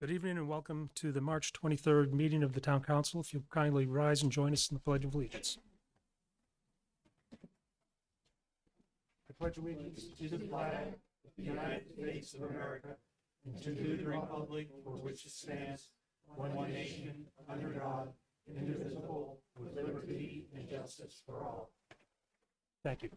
Good evening and welcome to the March 23rd meeting of the Town Council. If you'll kindly rise and join us in the Pledge of Allegiance. I pledge allegiance to the flag of the United States of America and to the republic for which it stands, one nation, under God, indivisible, with liberty and justice for all. Thank you.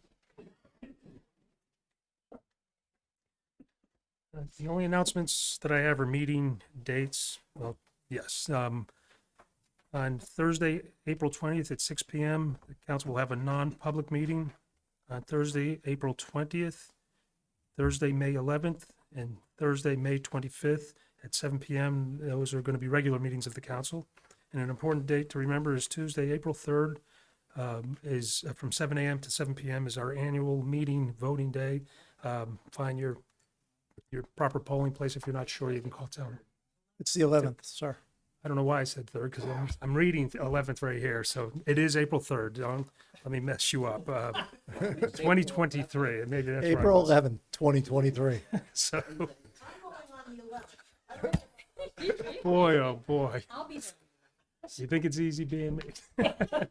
The only announcements that I have are meeting dates. Well, yes. On Thursday, April 20th at 6 p.m., the council will have a non-public meeting. On Thursday, April 20th, Thursday, May 11th, and Thursday, May 25th at 7 p.m. Those are going to be regular meetings of the council. And an important date to remember is Tuesday, April 3rd, is from 7 a.m. to 7 p.m. is our annual meeting, voting day. Find your proper polling place. If you're not sure, you can call town. It's the 11th, sir. I don't know why I said 3rd, because I'm reading 11th right here. So it is April 3rd. Don't let me mess you up. 2023. Maybe that's April right. 11th, 2023. So, boy, oh boy. You think it's easy being me?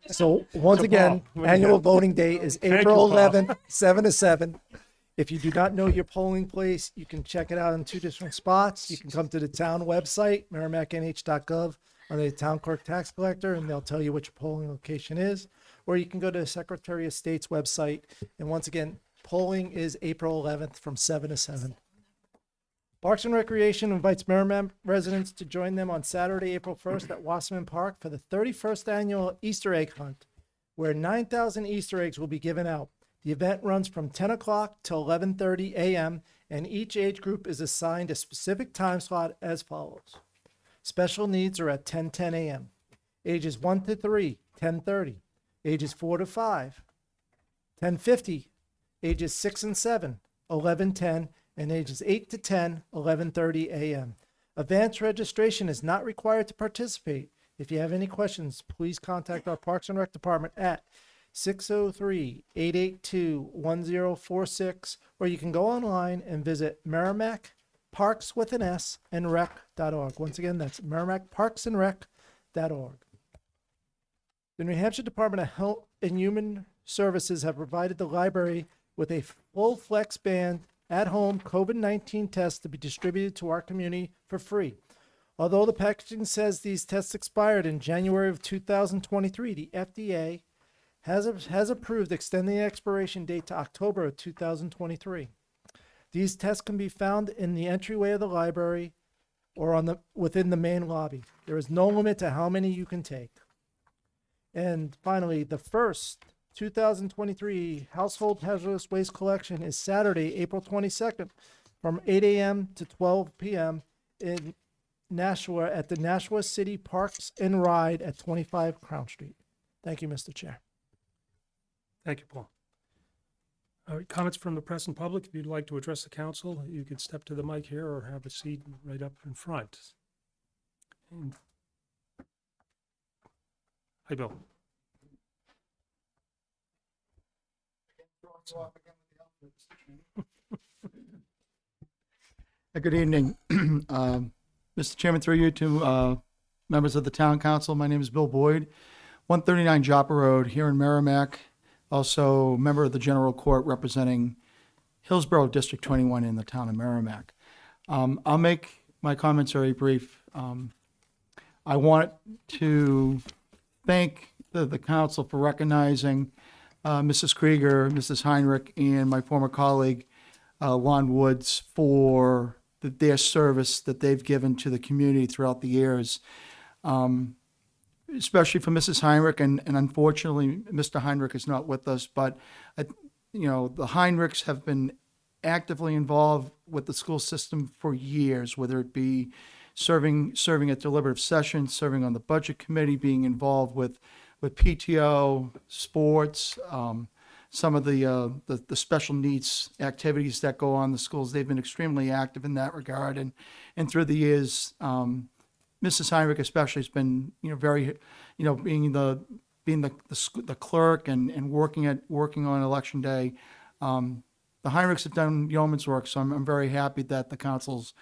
So once So, again, Paul, what do you annual got? voting day is Thank you, April Paul. 11th, 7 to 7. If you do not know your polling place, you can check it out in two different spots. You can come to the town website, merrimacknh.gov, under the town clerk tax collector, and they'll tell you what your polling location is. Or you can go to the Secretary of State's website. And once again, polling is April 11th from 7 to 7. Parks and Recreation invites Merrimack residents to join them on Saturday, April 1st at Wasserman Park for the 31st annual Easter egg hunt, where 9,000 Easter eggs will be given out. The event runs from 10 o'clock till 11:30 a.m., and each age group is assigned a specific time slot as follows. Special needs are at 10:10 a.m. Ages 1 to 3, 10:30. Ages 4 to 5, 10:50. Ages 6 and 7, 11:10. And ages 8 to 10, 11:30 a.m. Advance registration is not required to participate. If you have any questions, please contact our Parks and Rec Department at 603-882-1046, or you can go online and visit Merrimack Parks with an S and rec.org. Once again, that's Merrimack Parks and Rec.org. The New Hampshire Department of Health and Human Services have provided the library with a full flex band at-home COVID-19 tests to be distributed to our community for free. Although the packaging says these tests expired in January of 2023, the FDA has approved extending the expiration date to October of 2023. These tests can be found in the entryway of the library or within the main lobby. There is no limit to how many you can take. And finally, the first 2023 Household Hazardous Waste Collection is Saturday, April 22nd from 8 a.m. to 12 p.m. in Nashua at the Nashua City Parks and Ride at 25 Crown Street. Thank you, Mr. Chair. Thank you, Paul. All right, comments from the press and public. If you'd like to address the council, you could step to the mic here or have a seat right up in front. And... Hi, Bill. Good evening. Mr. Chairman, through you to members of the Town Council. My name is Bill Boyd, 139 Joppa Road here in Merrimack. Also member of the General Court representing Hillsborough District 21 in the town of Merrimack. I'll make my comments very brief. I want to thank the council for recognizing Mrs. Krieger, Mrs. Heinrich, and my former colleague, Lon Woods, for their service that they've given to the community throughout the years, especially for Mrs. Heinrich. And unfortunately, Mr. Heinrich is not with us, but, the Heinrichs have been actively involved with the school system for years, whether it be serving at deliberative sessions, serving on the budget committee, being involved with PTO, sports, some of the special needs activities that go on in the schools. They've been extremely active in that regard, and through the years, Mrs. Heinrich especially has been very, being the clerk and working on election day. The Heinrichs have done yeoman's work, so I'm very happy that the council's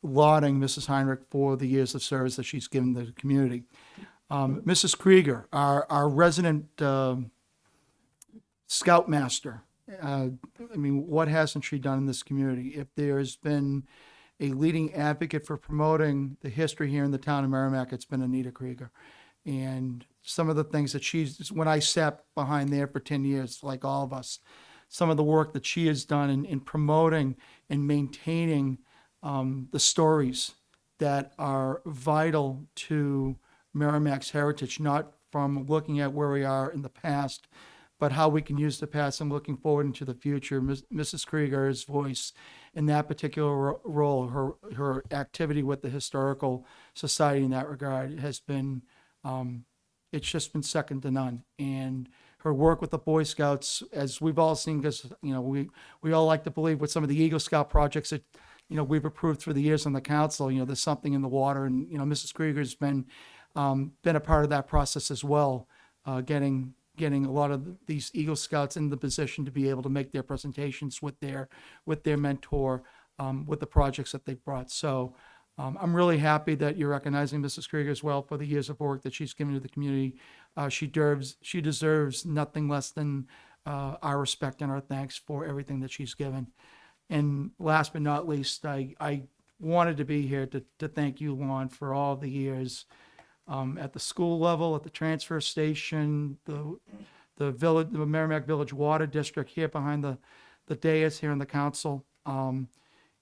lauding Mrs. Heinrich for the years of service that she's given the community. Mrs. Krieger, our resident scoutmaster. I mean, what hasn't she done in this community? If there's been a leading advocate for promoting the history here in the town of Merrimack, it's been Anita Krieger. And some of the things that when I sat behind there for 10 years, like all of us, some of the work that she has done in promoting and maintaining the stories that are vital to Merrimack's heritage, not from looking at where we are in the past, but how we can use the past and looking forward into the future. Mrs. Krieger's voice in that particular role, her activity with the Historical Society in that regard has been, it's just been second to none. And her work with the Boy Scouts, as we've all seen, because, you know, we all like to believe with some of the Eagle Scout projects that, you know, we've approved through the years on the council, you know, there's something in the water. And, you know, Mrs. Krieger's been a part of that process as well, getting a lot of these Eagle Scouts in the position to be able to make their presentations with their mentor, with the projects that they've brought. So I'm really happy that you're recognizing Mrs. Krieger as well for the years of work that she's given to the community. She deserves nothing less than our respect and our thanks for everything that she's given. And last but not least, I wanted to be here to thank you, Lon, for all the years at the school level, at the transfer station, the Merrimack Village Water District here behind the dais here in the council.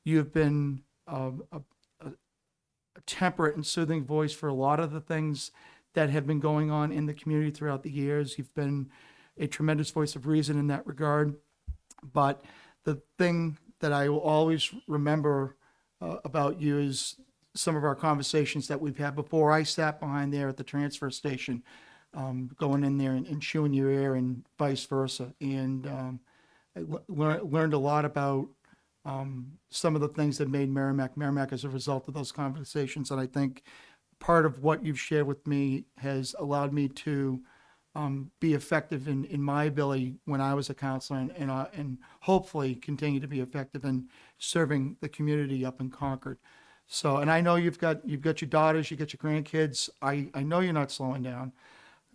You've been a temperate and soothing voice for a lot of the things that have been going on in the community throughout the years. You've been a tremendous voice of reason in that regard. But the thing that I will always remember about you is some of our conversations that we've had before I sat behind there at the transfer station, going in there and chewing your ear and vice versa. And I learned a lot about some of the things that made Merrimack as a result of those conversations. And I think part of what you've shared with me has allowed me to be effective in my ability when I was a counselor, and hopefully continue to be effective in serving the community up in Concord. So, and I know you've got your daughters, you got your grandkids. I know you're not slowing down.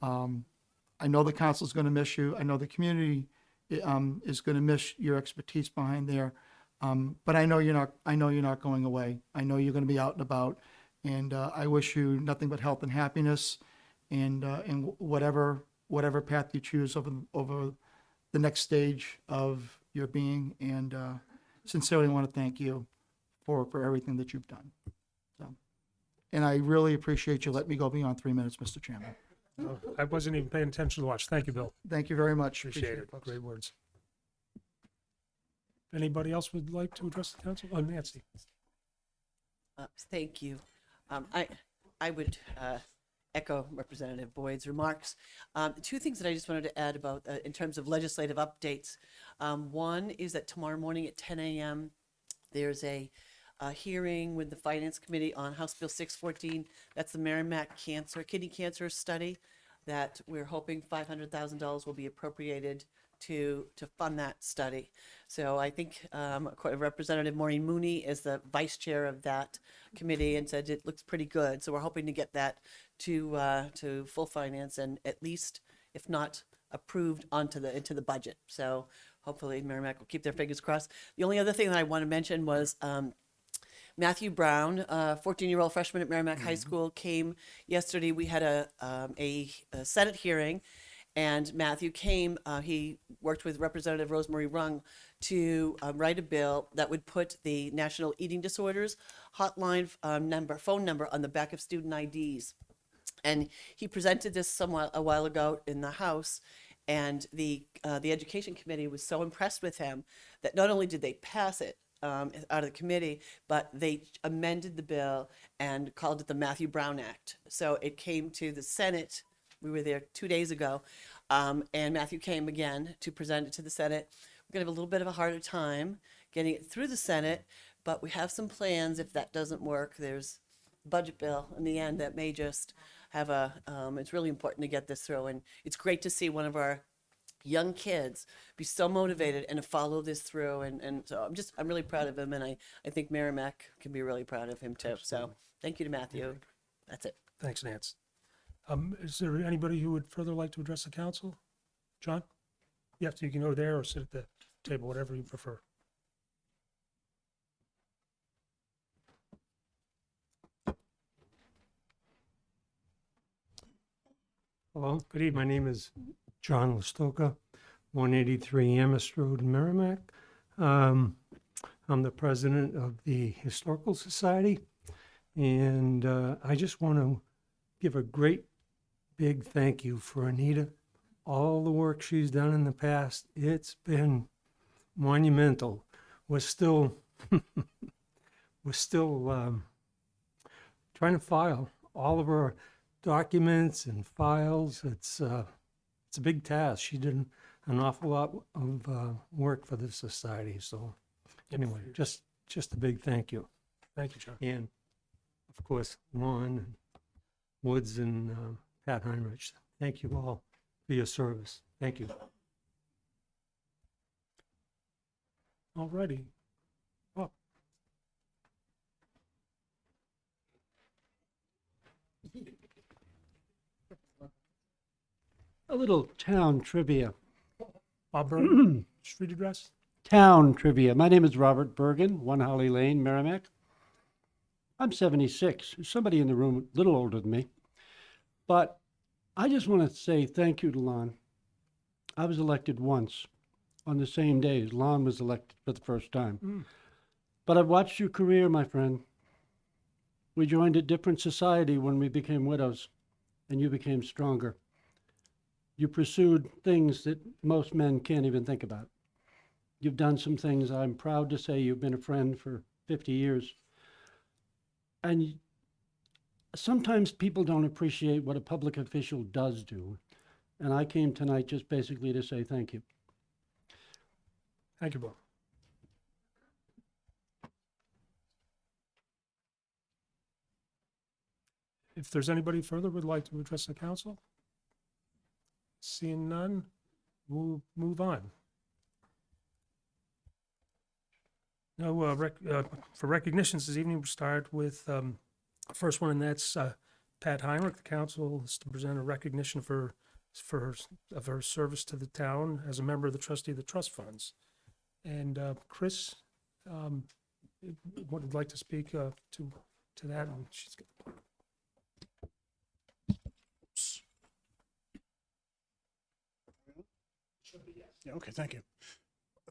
I know the council's going to miss you. I know the community is going to miss your expertise behind there. But I know you're not going away. I know you're going to be out and about, and I wish you nothing but health and happiness, and whatever path you choose over the next stage of your being. And sincerely want to thank you for everything that you've done. So, and I really appreciate you letting me go beyond 3 minutes, Mr. Chairman. I wasn't even paying attention to watch. Thank you, Bill. Thank you very much. Appreciate it. folks. Great words. Anybody else would like to address the council? Oh, Nancy. Thank you. I would echo Representative Boyd's remarks. Two things that I just wanted to add about in terms of legislative updates. One is that tomorrow morning at 10 a.m. there's a hearing with the Finance Committee on House Bill 614. That's the Merrimack kidney cancer study that we're hoping $500,000 will be appropriated to fund that study. So I think Representative Maureen Mooney is the vice chair of that committee and said it looks pretty good. So we're hoping to get that to full finance and at least, if not approved, into the budget. So hopefully Merrimack will keep their fingers crossed. The only other thing that I want to mention was Matthew Brown, a 14-year-old freshman at Merrimack High School, came yesterday. We had a Senate hearing, and Matthew came. He worked with Representative Rosemary Rung to write a bill that would put the National Eating Disorders hotline phone number on the back of student IDs. And he presented this a while ago in the House, and the Education Committee was so impressed with him that not only did they pass it out of the committee, but they amended the bill and called it the Matthew Brown Act. So it came to the Senate. We were there 2 days ago, and Matthew came again to present it to the Senate. We're going to have a little bit of a harder time getting it through the Senate, but we have some plans if that doesn't work. There's a budget bill in the end that may just have it's really important to get this through, and it's great to see one of our young kids be so motivated and to follow this through. And so I'm really proud of him. And I think Merrimack can be really proud of him too. So thank you to Matthew. That's it. Thanks, Nance. Is there anybody who would further like to address the council? John? Yes, you can go there or sit at the table, whatever you prefer. Hello, good evening. My name is John Listoka, 183 Amherst Road, Merrimack. I'm the president of the Historical Society, and I just want to give a great big thank you for Anita. All the work she's done in the past, it's been monumental. We're still trying to file all of our documents and files. It's a big task. She did an awful lot of work for the society. So anyway, just a big thank you. Thank you, John. And of course, Lon and Woods and Pat Heinrich. Thank you all for your service. Thank you. All righty. Oh, A little town trivia. Bob Burton, street address? Town trivia. My name is Robert Bergen, 1 Holly Lane, Merrimack. I'm 76. There's somebody in the room a little older than me. But I just want to say thank you to Lon. I was elected once on the same day as Lon was elected for the first time. But I've watched your career, my friend. We joined a different society when we became widows, and you became stronger. You pursued things that most men can't even think about. You've done some things. I'm proud to say you've been a friend for 50 years. And sometimes people don't appreciate what a public official does do. And I came tonight just basically to say thank you. Thank you, Bob. If there's anybody further would like to address the council? Seeing none, we'll move on. Now, for recognitions this evening, we'll start with first one, and that's Pat Heinrich. The council is to present a recognition for her service to the town as a member of the trustee of the trust funds. And Chris would like to speak to that. And she's Yeah, okay, thank you.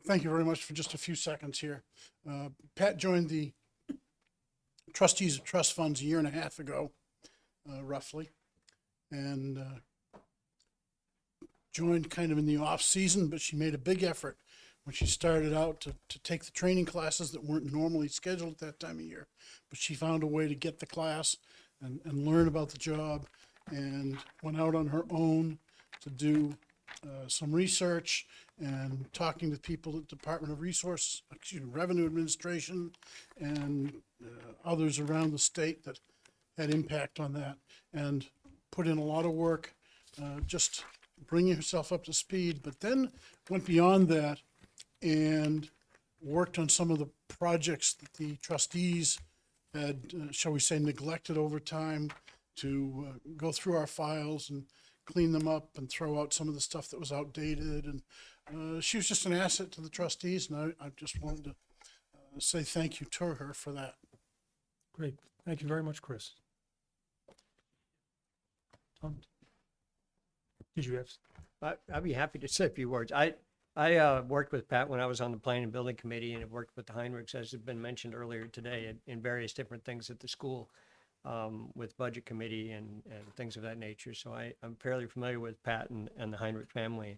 Thank you very much for just a few seconds here. Pat joined the trustees of trust funds a year and a half ago, roughly, and joined kind of in the off season, but she made a big effort when she started out to take the training classes that weren't normally scheduled at that time of year. But she found a way to get the class and learn about the job, and went out on her own to do some research and talking to people at Department of Revenue Administration and others around the state that had impact on that, and put in a lot of work, just bringing herself up to speed, but then went beyond that and worked on some of the projects that the trustees had, shall we say, neglected over time, to go through our files and clean them up and throw out some of the stuff that was outdated. And she was just an asset to the trustees, and I just wanted to say thank you to her for that. great. Thank you very much, Chris. Tom, did you have? I'd be happy to say a few words. I worked with Pat when I was on the Planning and Building Committee, and have worked with the Heinrichs, as has been mentioned earlier today, in various different things at the school, with Budget Committee and things of that nature. So I'm fairly familiar with Pat and the Heinrich family,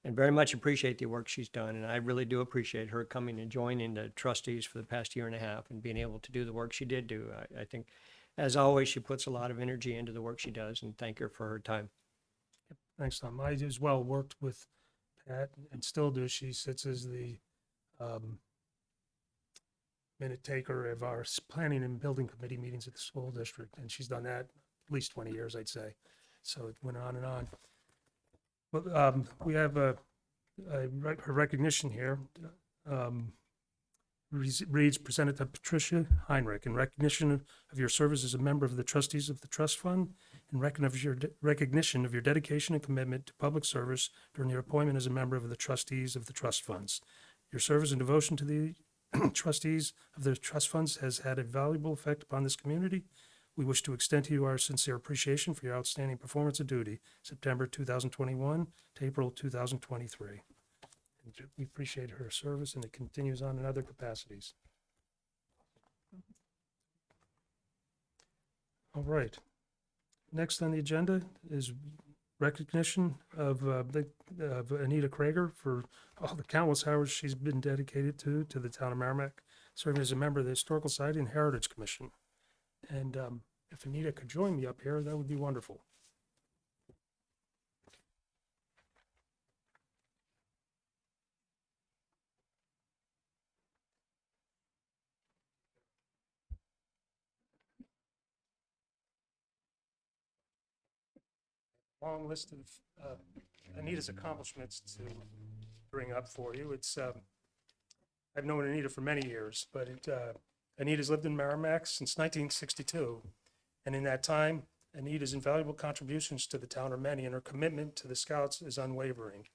and very much appreciate the work she's done. And I really do appreciate her coming and joining the trustees for the past year and a half and being able to do the work she did do. I think, as always, she puts a lot of energy into the work she does, and thank her for her time. Thanks, Tom. I as well worked with Pat and still do. She sits as the minute taker of our planning and building committee meetings at the school district, and she's done that at least 20 years, I'd say. So it went on and on. But we have her recognition here reads presented to Patricia Heinrich in recognition of your service as a member of the trustees of the trust fund, and recognition of your dedication and commitment to public service during your appointment as a member of the trustees of the trust funds. Your service and devotion to the trustees of the trust funds has had a valuable effect upon this community. We wish to extend to you our sincere appreciation for your outstanding performance of duty, September 2021 to April 2023. And we appreciate her service, and it continues on in other capacities. All right. Next on the agenda is recognition of Anita Krager for all the countless hours she's been dedicated to the town of Merrimack, serving as a member of the Historical Society and Heritage Commission. And if Anita could join me up here, that would be wonderful. Long list of Anita's accomplishments to bring up for you. It's I've known Anita for many years, but Anita's lived in Merrimack since 1962, and in that time, Anita's invaluable contributions to the town are many, and her commitment to the Scouts is unwavering.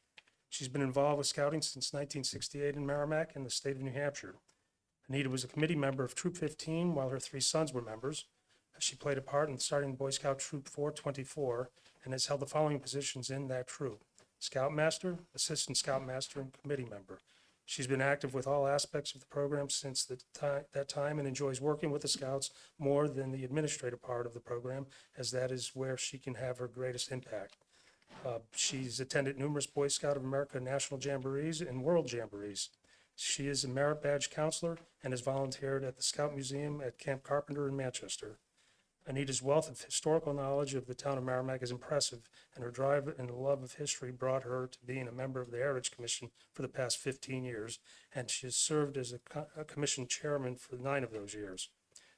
She's been involved with Scouting since 1968 in Merrimack and the state of New Hampshire. Anita was a committee member of Troop 15 while her three sons were members. She played a part in starting Boy Scout Troop 424 and has held the following positions in that troop: Scoutmaster, Assistant Scoutmaster, and Committee Member. She's been active with all aspects of the program since that time and enjoys working with the Scouts more than the administrative part of the program, as that is where she can have her greatest impact. She's attended numerous Boy Scout of America national jamborees and world jamborees. She is a merit badge counselor and has volunteered at the Scout Museum at Camp Carpenter in Manchester. Anita's wealth of historical knowledge of the town of Merrimack is impressive, and her drive and love of history brought her to being a member of the Heritage Commission for the past 15 years, and she has served as a commission chairman for 9 of those years.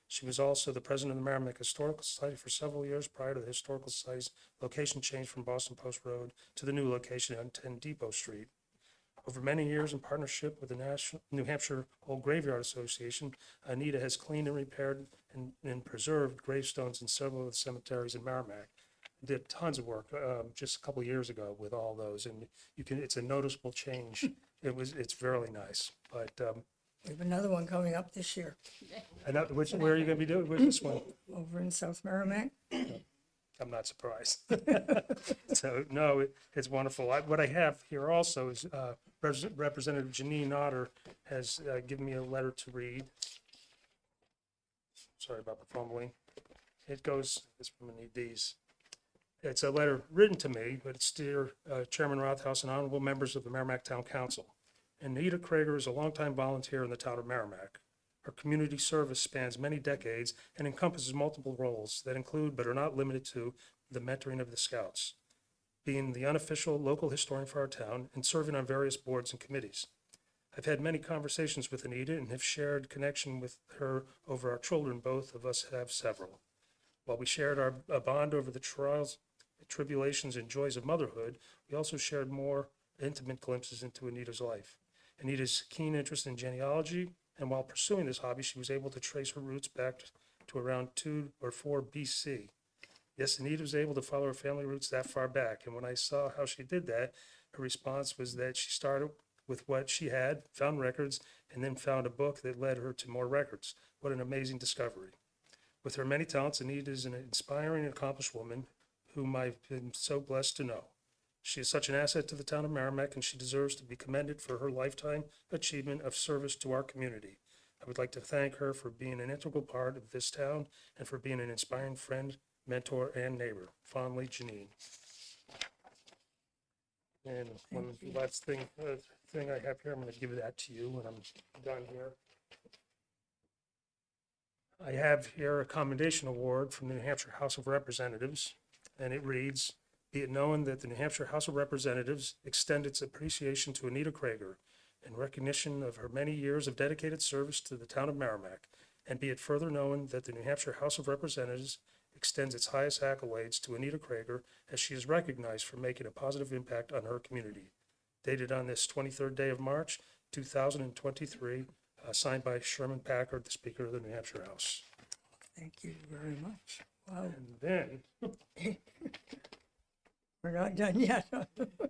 She was also the president of the Merrimack Historical Society for several years prior to the Historical Society's location change from Boston Post Road to the new location on 10 Depot Street. Over many years, in partnership with the New Hampshire Old Graveyard Association, Anita has cleaned and repaired and preserved gravestones in several of the cemeteries in Merrimack. Did tons of work just a couple of years ago with all those, and it's a noticeable change. It's really nice. But We have another one coming up this year where are you going to be doing with this one? over in South Merrimack. I'm not surprised. So, no, it's wonderful. What I have here also is Representative Janine Otter has given me a letter to read. Sorry about the fumbling. It goes, I'm gonna need these. It's a letter written to me, but it's dear Chairman Rothaus and honorable members of the Merrimack Town Council. Anita Krager is a longtime volunteer in the town of Merrimack. Her community service spans many decades and encompasses multiple roles that include, but are not limited to, the mentoring of the Scouts, being the unofficial local historian for our town, and serving on various boards and committees. I've had many conversations with Anita and have shared connection with her over our children. Both of us have several. While we shared a bond over the trials, tribulations, and joys of motherhood, we also shared more intimate glimpses into Anita's life. Anita's keen interest in genealogy, and while pursuing this hobby, she was able to trace her roots back to around 2 or 4 BC. Yes, Anita was able to follow her family roots that far back, and when I saw how she did that, her response was that she started with what she had, found records, and then found a book that led her to more records. What an amazing discovery. With her many talents, Anita is an inspiring and accomplished woman whom I've been so blessed to know. She is such an asset to the town of Merrimack, and she deserves to be commended for her lifetime achievement of service to our community. I would like to thank her for being an integral part of this town and for being an inspiring friend, mentor, and neighbor. Fondly, Janine. And one last thing I have here, I'm going to give that to you when I'm done here. I have here a commendation award from the New Hampshire House of Representatives, and it reads, "Be it known that the New Hampshire House of Representatives extend its appreciation to Anita Krager in recognition of her many years of dedicated service to the town of Merrimack, and be it further known that the New Hampshire House of Representatives extends its highest accolades to Anita Krager as she is recognized for making a positive impact on her community. dated on this 23rd day of March, 2023, signed by Sherman Packard, the Speaker of the New Hampshire House. Thank you very much. Wow, And then, we're not done yet.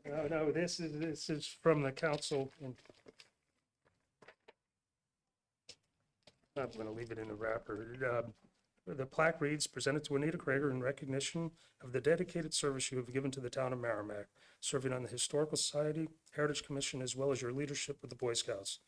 no, this is from the council, and I'm going to leave it in the wrapper. The plaque reads, presented to Anita Krager in recognition of the dedicated service you have given to the town of Merrimack, serving on the Historical Society, Heritage Commission, as well as your leadership with the Boy Scouts.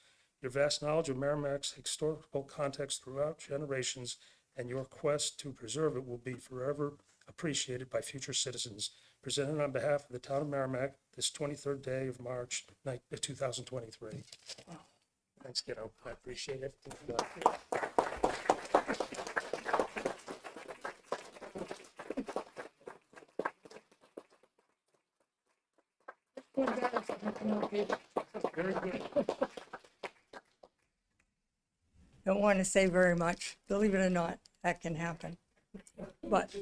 Your vast knowledge of Merrimack's historical context throughout generations and your quest to preserve it will be forever appreciated by future citizens. Presented on behalf of the town of Merrimack, this 23rd day of March, 2023. Thanks, kiddo. I appreciate it. Very good. Don't want to say very much. Believe it or not, that can happen. But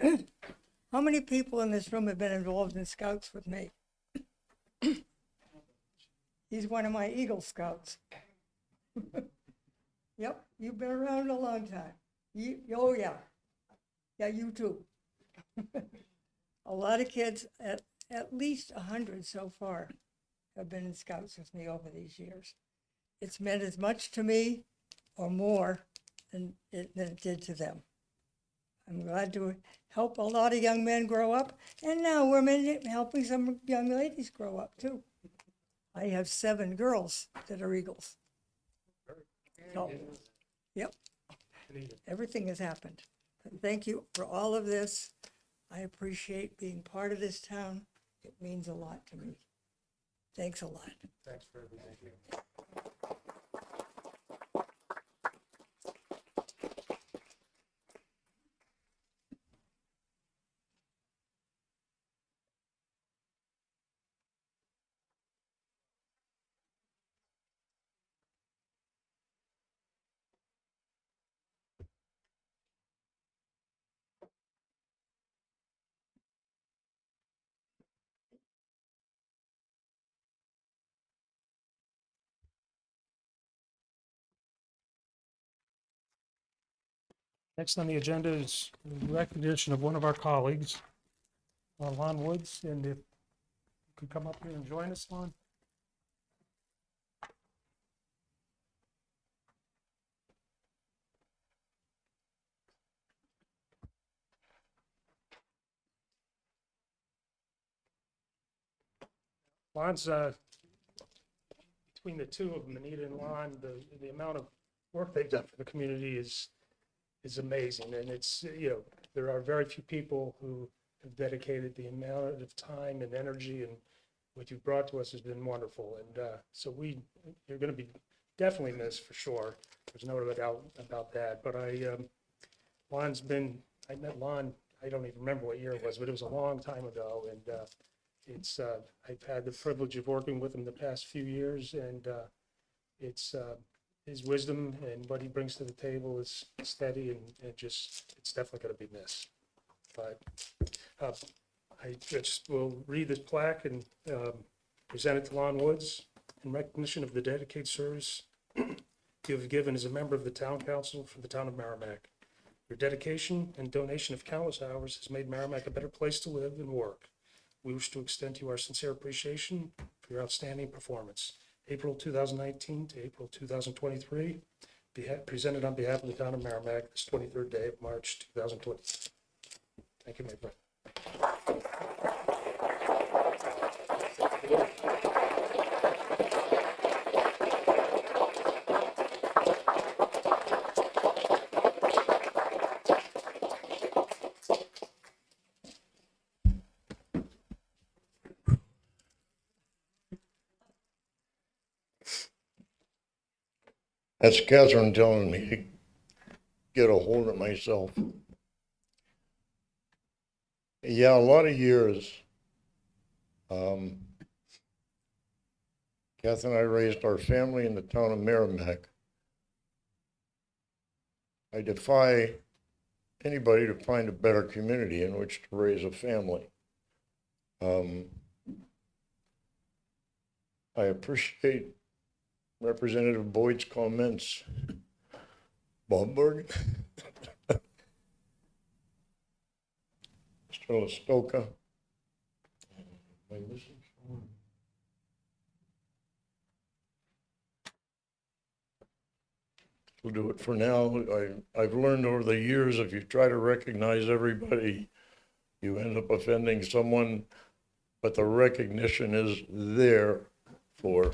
how many people in this room have been involved in Scouts with me? He's one of my Eagle Scouts. Yep, you've been around a long time. Oh, yeah. Yeah, you too. A lot of kids, at least 100 so far, have been in Scouts with me over these years. It's meant as much to me or more than it did to them. I'm glad to help a lot of young men grow up, and now we're helping some young ladies grow up too. I have 7 girls that are Eagles. So, yep, everything has happened. But thank you for all of this. I appreciate being part of this town. It means a lot to me. Thanks a lot. Thanks for everything. Next on the agenda is recognition of one of our colleagues, Lon Woods, and if you could come up here and join us, Lon. Lon's, between the two of them, Anita and Lon, the amount of work they've done for the community is amazing. And it's, there are very few people who have dedicated the amount of time and energy, and what you've brought to us has been wonderful. And so you're going to be definitely missed for sure. There's no doubt about that. But I met Lon, I don't even remember what year it was, but it was a long time ago. And I've had the privilege of working with him the past few years, and it's his wisdom and what he brings to the table is steady, and it's definitely going to be missed. But I just will read this plaque and present it to Lon Woods in recognition of the dedicated service you have given as a member of the town council for the town of Merrimack. Your dedication and donation of countless hours has made Merrimack a better place to live and work. We wish to extend to you our sincere appreciation for your outstanding performance. April 2019 to April 2023, presented on behalf of the town of Merrimack, this 23rd day of March 2020. Thank you, my friend. That's Catherine telling me to get a hold of myself. Yeah, a lot of years. Kath and I raised our family in the town of Merrimack. I defy anybody to find a better community in which to raise a family. I appreciate Representative Boyd's comments. Bob Bergen. Mr. Listoka. Am I missing someone? We'll do it for now. I've learned over the years, if you try to recognize everybody, you end up offending someone, but the recognition is there for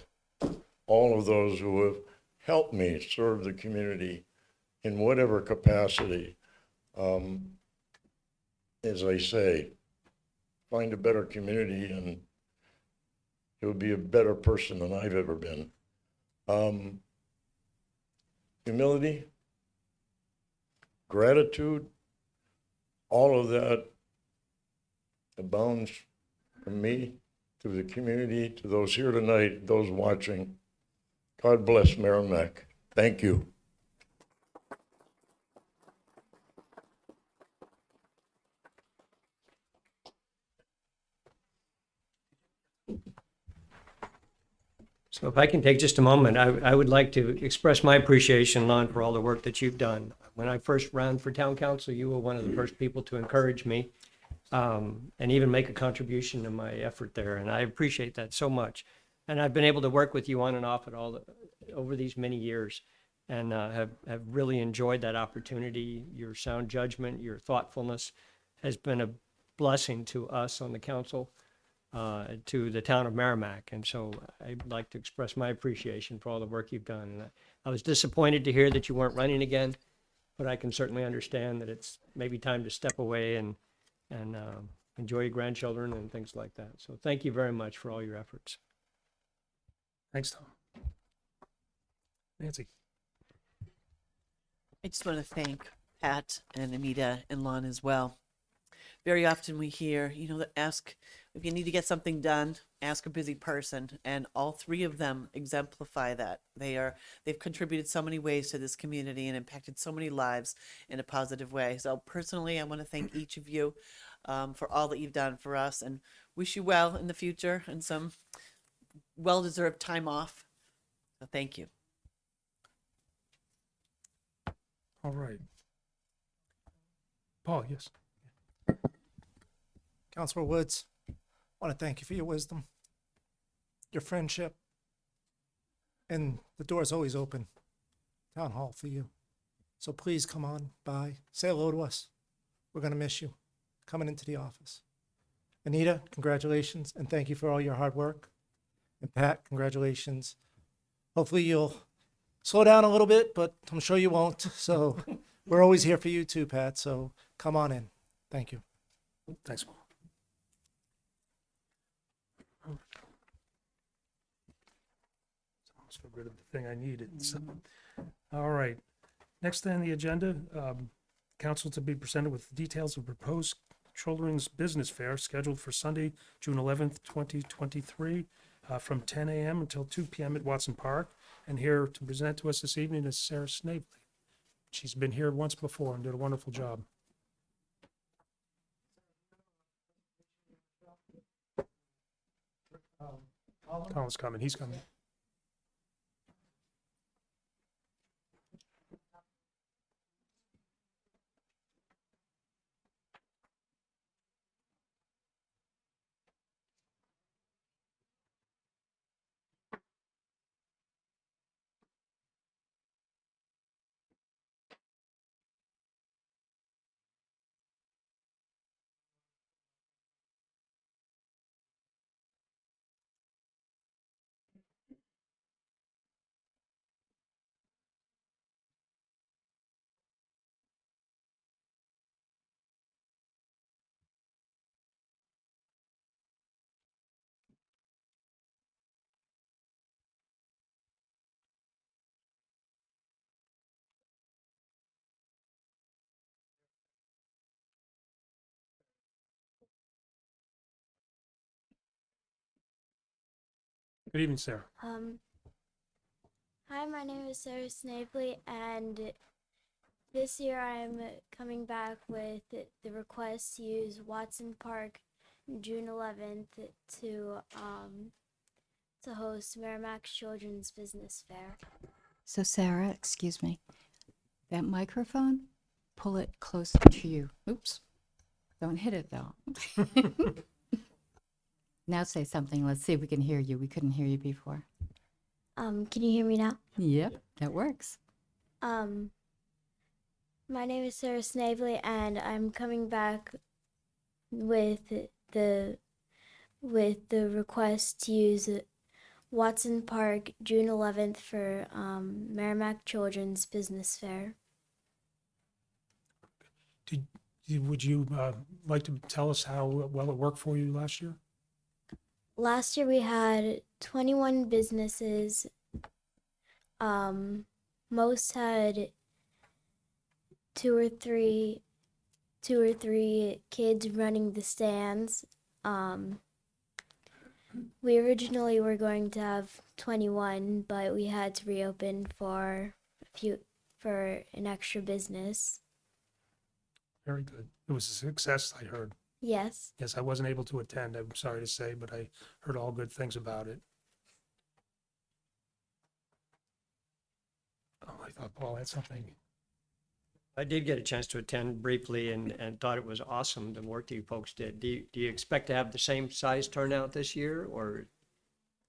all of those who have helped me serve the community in whatever capacity. As I say, find a better community and you'll be a better person than I've ever been. Humility, gratitude, all of that abounds from me to the community, to those here tonight, those watching. God bless Merrimack. Thank you. So if I can take just a moment, I would like to express my appreciation, Lon, for all the work that you've done. When I first ran for town council, you were one of the first people to encourage me and even make a contribution to my effort there. And I appreciate that so much. And I've been able to work with you on and off over these many years and have really enjoyed that opportunity. Your sound judgment, your thoughtfulness has been a blessing to us on the council. To the town of Merrimack. And so I'd like to express my appreciation for all the work you've done. And I was disappointed to hear that you weren't running again, but I can certainly understand that it's maybe time to step away and enjoy your grandchildren and things like that. So thank you very much for all your efforts. Thanks, Tom. Nancy. I just want to thank Pat and Anita and Lon as well. Very often we hear, that ask if you need to get something done, ask a busy person, and all three of them exemplify that. They've contributed so many ways to this community and impacted so many lives in a positive way. So personally, I want to thank each of you for all that you've done for us, and wish you well in the future and some well-deserved time off. So thank you. All right. Paul, yes. Councilor Woods, I want to thank you for your wisdom, your friendship, and the door is always open. Town Hall for you. So please come on by, say hello to us. We're going to miss you coming into the office. Anita, congratulations, and thank you for all your hard work. And Pat, congratulations. Hopefully you'll slow down a little bit, but I'm sure you won't. So we're always here for you too, Pat. So come on in. Thank you. Thanks, Paul. Almost got rid of the thing I needed. So, all right. Next on the agenda, council to be presented with details of proposed children's business fair scheduled for Sunday, June 11th, 2023, from 10 a.m. until 2 p.m. at Watson Park. And here to present to us this evening is Sarah Snavely. She's been here once before and did a wonderful job. Colin's coming. He's coming. Good evening, Sarah. Hi, my name is Sarah Snavely, and this year I'm coming back with the request to use Watson Park June 11th to host Merrimack Children's Business Fair. So Sarah, excuse me, that microphone, pull it closer to you. Oops. Don't hit it though. Now say something. Let's see if we can hear you. We couldn't hear you before. Can you hear me now? Yep, that works. My name is Sarah Snavely, and I'm coming back with the request to use Watson Park June 11th for Merrimack Children's Business Fair. Would you like to tell us how well it worked for you last year? Last year we had 21 businesses. Most had two or three kids running the stands. We originally were going to have 21, but we had to reopen for an extra business. Very good. It was a success, I heard. Yes. Yes, I wasn't able to attend, I'm sorry to say, but I heard all good things about it. Oh, I thought Paul had something. I did get a chance to attend briefly and thought it was awesome, the work that you folks did. Do you expect to have the same size turnout this year, or?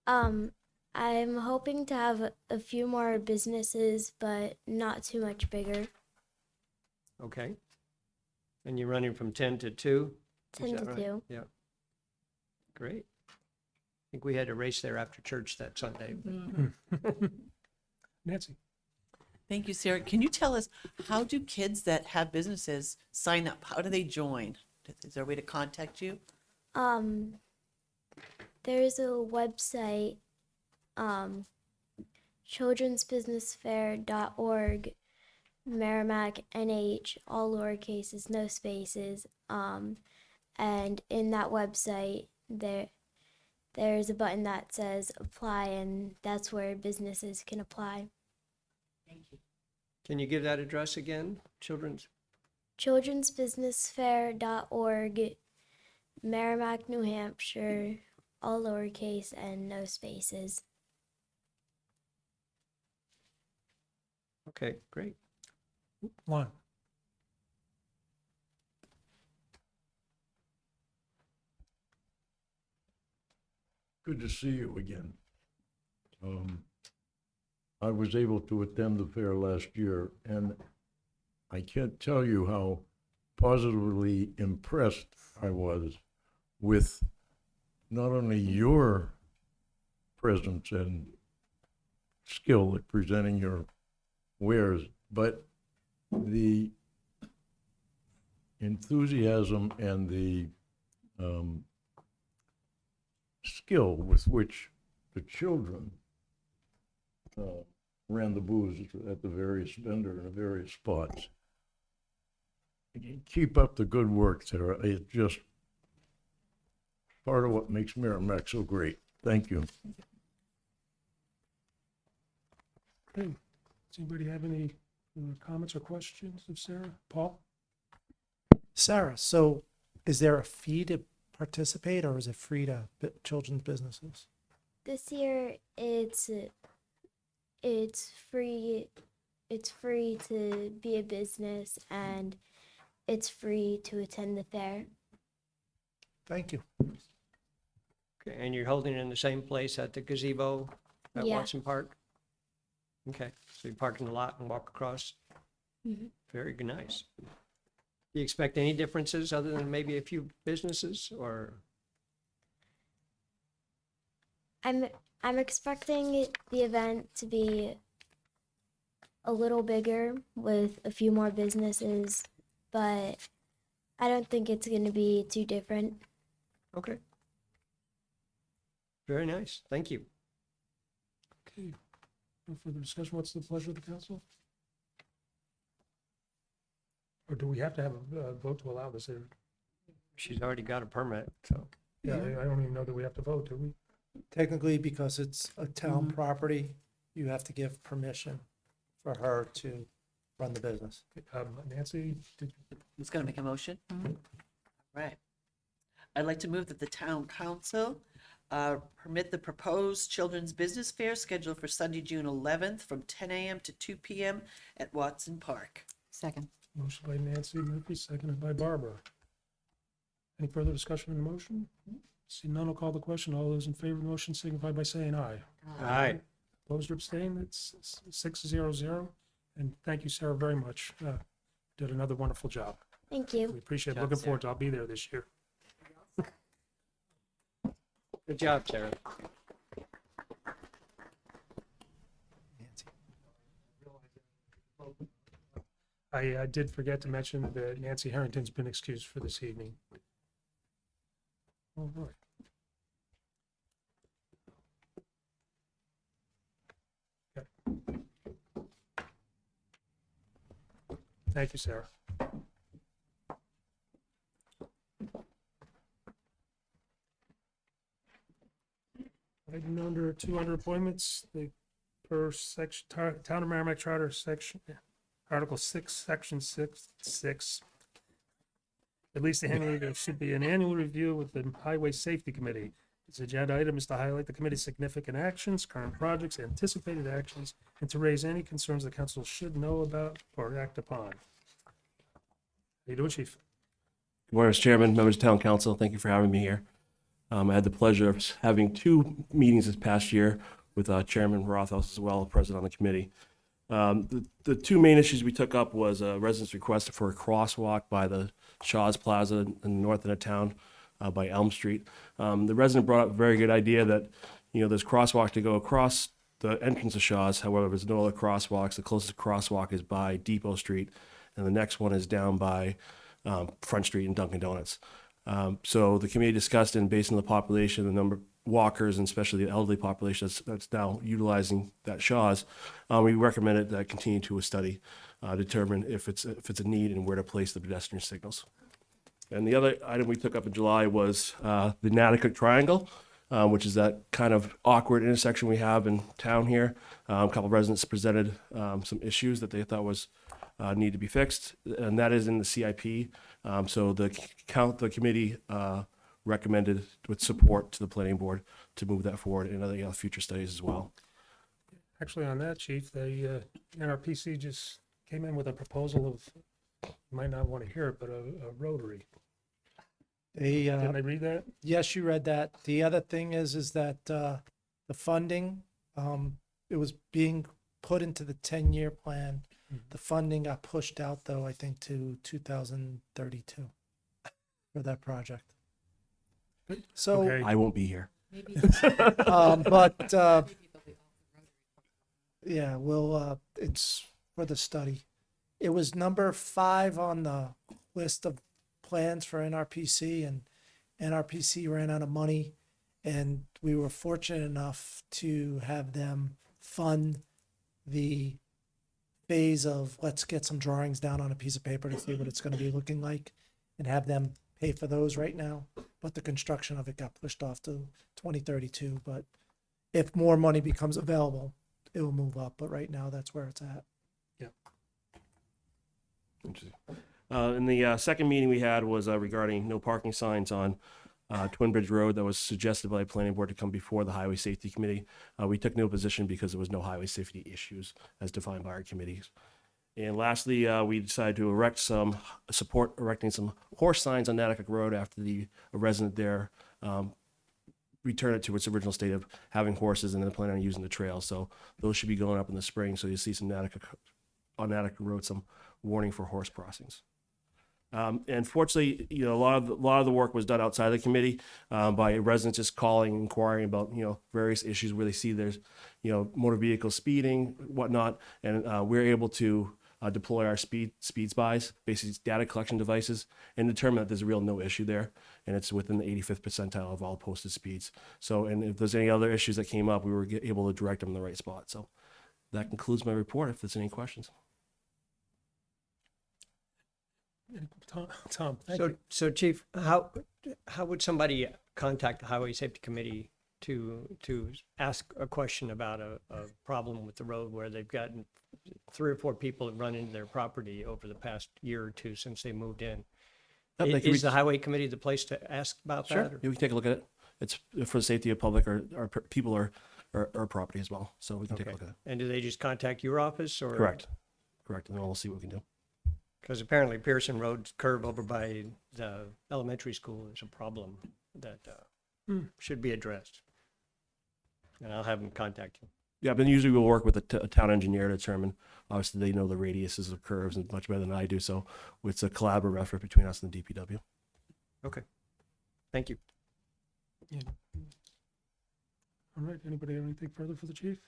I'm hoping to have a few more businesses, but not too much bigger. Okay. And you're running from 10 to 2? Is 10 that to right? 2. Yeah. Great. I think we had a race there after church that Sunday. Nancy? Thank you, Sarah. Can you tell us, how do kids that have businesses sign up? How do they join? Is there a way to contact you? There's a website, childrensbusinessfair.org, Merrimack NH, all lowercases, no spaces. And in that website, there's a button that says apply, and that's where businesses can apply. Thank you. Can you give that address again? childrensbusinessfair.org, Merrimack, New Hampshire, all lowercase and no spaces. Okay, great. Lon? Good to see you again. I was able to attend the fair last year, and I can't tell you how positively impressed I was with not only your presence and skill at presenting your wares, but the enthusiasm and the skill with which the children ran the booths at the various vendor and the various spots. Keep up the good work, Sarah. It's just part of what makes Merrimack so great. Thank you. Okay. Does anybody have any comments or questions of Sarah? Paul? Sarah, so is there a fee to participate, or is it free to children's businesses? This year it's free. It's free to be a business, and it's free to attend the fair. Thank you. Okay, and you're holding it in the same place at the gazebo at Yeah. Watson Park? Okay, so you park in the lot and walk across? Mhm. Very nice. Do you expect any differences other than maybe a few businesses, or? I'm expecting the event to be a little bigger with a few more businesses, but I don't think it's going to be too different. Okay. Very nice, thank you. Okay. No further discussion. What's the pleasure of the council? Or do we have to have a vote to allow this? She's already got a permit, so. Yeah, I don't even know that we have to vote, do we? Technically, because it's a town property, you have to give permission for her to run the business. Nancy, Who's going to make a motion? Right. I'd like to move that the town council permit the proposed children's business fair scheduled for Sunday, June 11th from 10 a.m. to 2 p.m. at Watson Park. Second. Motion by Nancy Murphy, seconded by Barbara. Any further discussion on the motion? See none, I'll call the question. All those in favor of the motion signify by saying aye. Aye. Opposed or abstained, it's 6-0-0. And thank you, Sarah, very much. Did another wonderful job. Thank We you. appreciate it. Job, Looking forward to, I'll be there this year. Good job, Sarah. I did forget to mention that Nancy Harrington's been excused for this evening. All right. Okay. Thank you, Sarah. Item number 200 appointments, the per section, Town of Merrimack Charter section, Article 6, Section 6. At least annually, there should be an annual review with the Highway Safety Committee. This agenda item is to highlight the committee's significant actions, current projects, anticipated actions, and to raise any concerns the council should know about or act upon. How you doing, Chief? Good morning, Mr. Chairman, members of Town Council. Thank you for having me here. I had the pleasure of having 2 meetings this past year with Chairman Rothaus as well, President on the committee. The 2 main issues we took up was a resident's request for a crosswalk by the Shaw's Plaza in the north end of town by Elm Street. The resident brought up a very good idea that, there's crosswalk to go across the entrance of Shaw's. However, there's no other crosswalks. The closest crosswalk is by Depot Street, and the next one is down by Front Street and Dunkin' Donuts. So the committee discussed, and based on the population, the number of walkers, and especially the elderly population that's now utilizing that Shaw's, we recommended that continue to a study, determine if it's a need and where to place the pedestrian signals. And the other item we took up in July was the Natticook Triangle, which is that kind of awkward intersection we have in town here. A couple of residents presented some issues that they thought was need to be fixed, and that is in the CIP. So the committee recommended with support to the planning board to move that forward in other future studies as well. Actually, on that, Chief, the NRPC just came in with a proposal of, you might not want to hear it, but a rotary. Didn't I read that? Yes, you read that. The other thing is that the funding, it was being put into the 10-year plan. The funding got pushed out, though, I think to 2032 for that project. So, Okay. I won't be here. but yeah, we'll. It's for the study. It was number 5 on the list of plans for NRPC, and NRPC ran out of money, and we were fortunate enough to have them fund the phase of let's get some drawings down on a piece of paper to see what it's going to be looking like, and have them pay for those right now. But the construction of it got pushed off to 2032. But if more money becomes available, it will move up. But right now, that's where it's at. Interesting. And the second meeting we had was regarding no parking signs on Twin Bridge Road that was suggested by the planning board to come before the Highway Safety Committee. We took no position because there was no highway safety issues as defined by our committees. And lastly, we decided to support erecting some horse signs on Natticook Road after the resident there returned it to its original state of having horses and then planning on using the trail. So those should be going up in the spring. So you'll see some on Natticook Road, some warning for horse crossings. And fortunately, a lot of the work was done outside the committee by residents just calling, inquiring about various issues where they see there's motor vehicle speeding, whatnot, and we're able to deploy our speed spies, basically data collection devices, and determine that there's a real no issue there, and it's within the 85th percentile of all posted speeds. So, and if there's any other issues that came up, we were able to direct them in the right spot. So that concludes my report. If there's any questions. Tom, thank you. So Chief, how would somebody contact the Highway Safety Committee to ask a question about a problem with the road where they've gotten 3 or 4 people that run into their property over the past year or 2 since they moved in? Yep, they can Is reach- the Highway Committee the place to ask about Sure. that? or- Yeah, we can take a look at it. it's for the safety of public or people or property as well. So we can take a Okay. look at it. And do they just contact your office or? Correct. And then we'll see what we can do. Because apparently Pearson Road's curve over by the elementary school is a problem that should be addressed. And I'll have them contact you. Yeah, but usually we'll work with a town engineer to determine. Obviously, they know the radiuses of curves and much better than I do. So it's a collaborative effort between us and the DPW. Okay. Thank you. All right, anybody have anything further for the chief?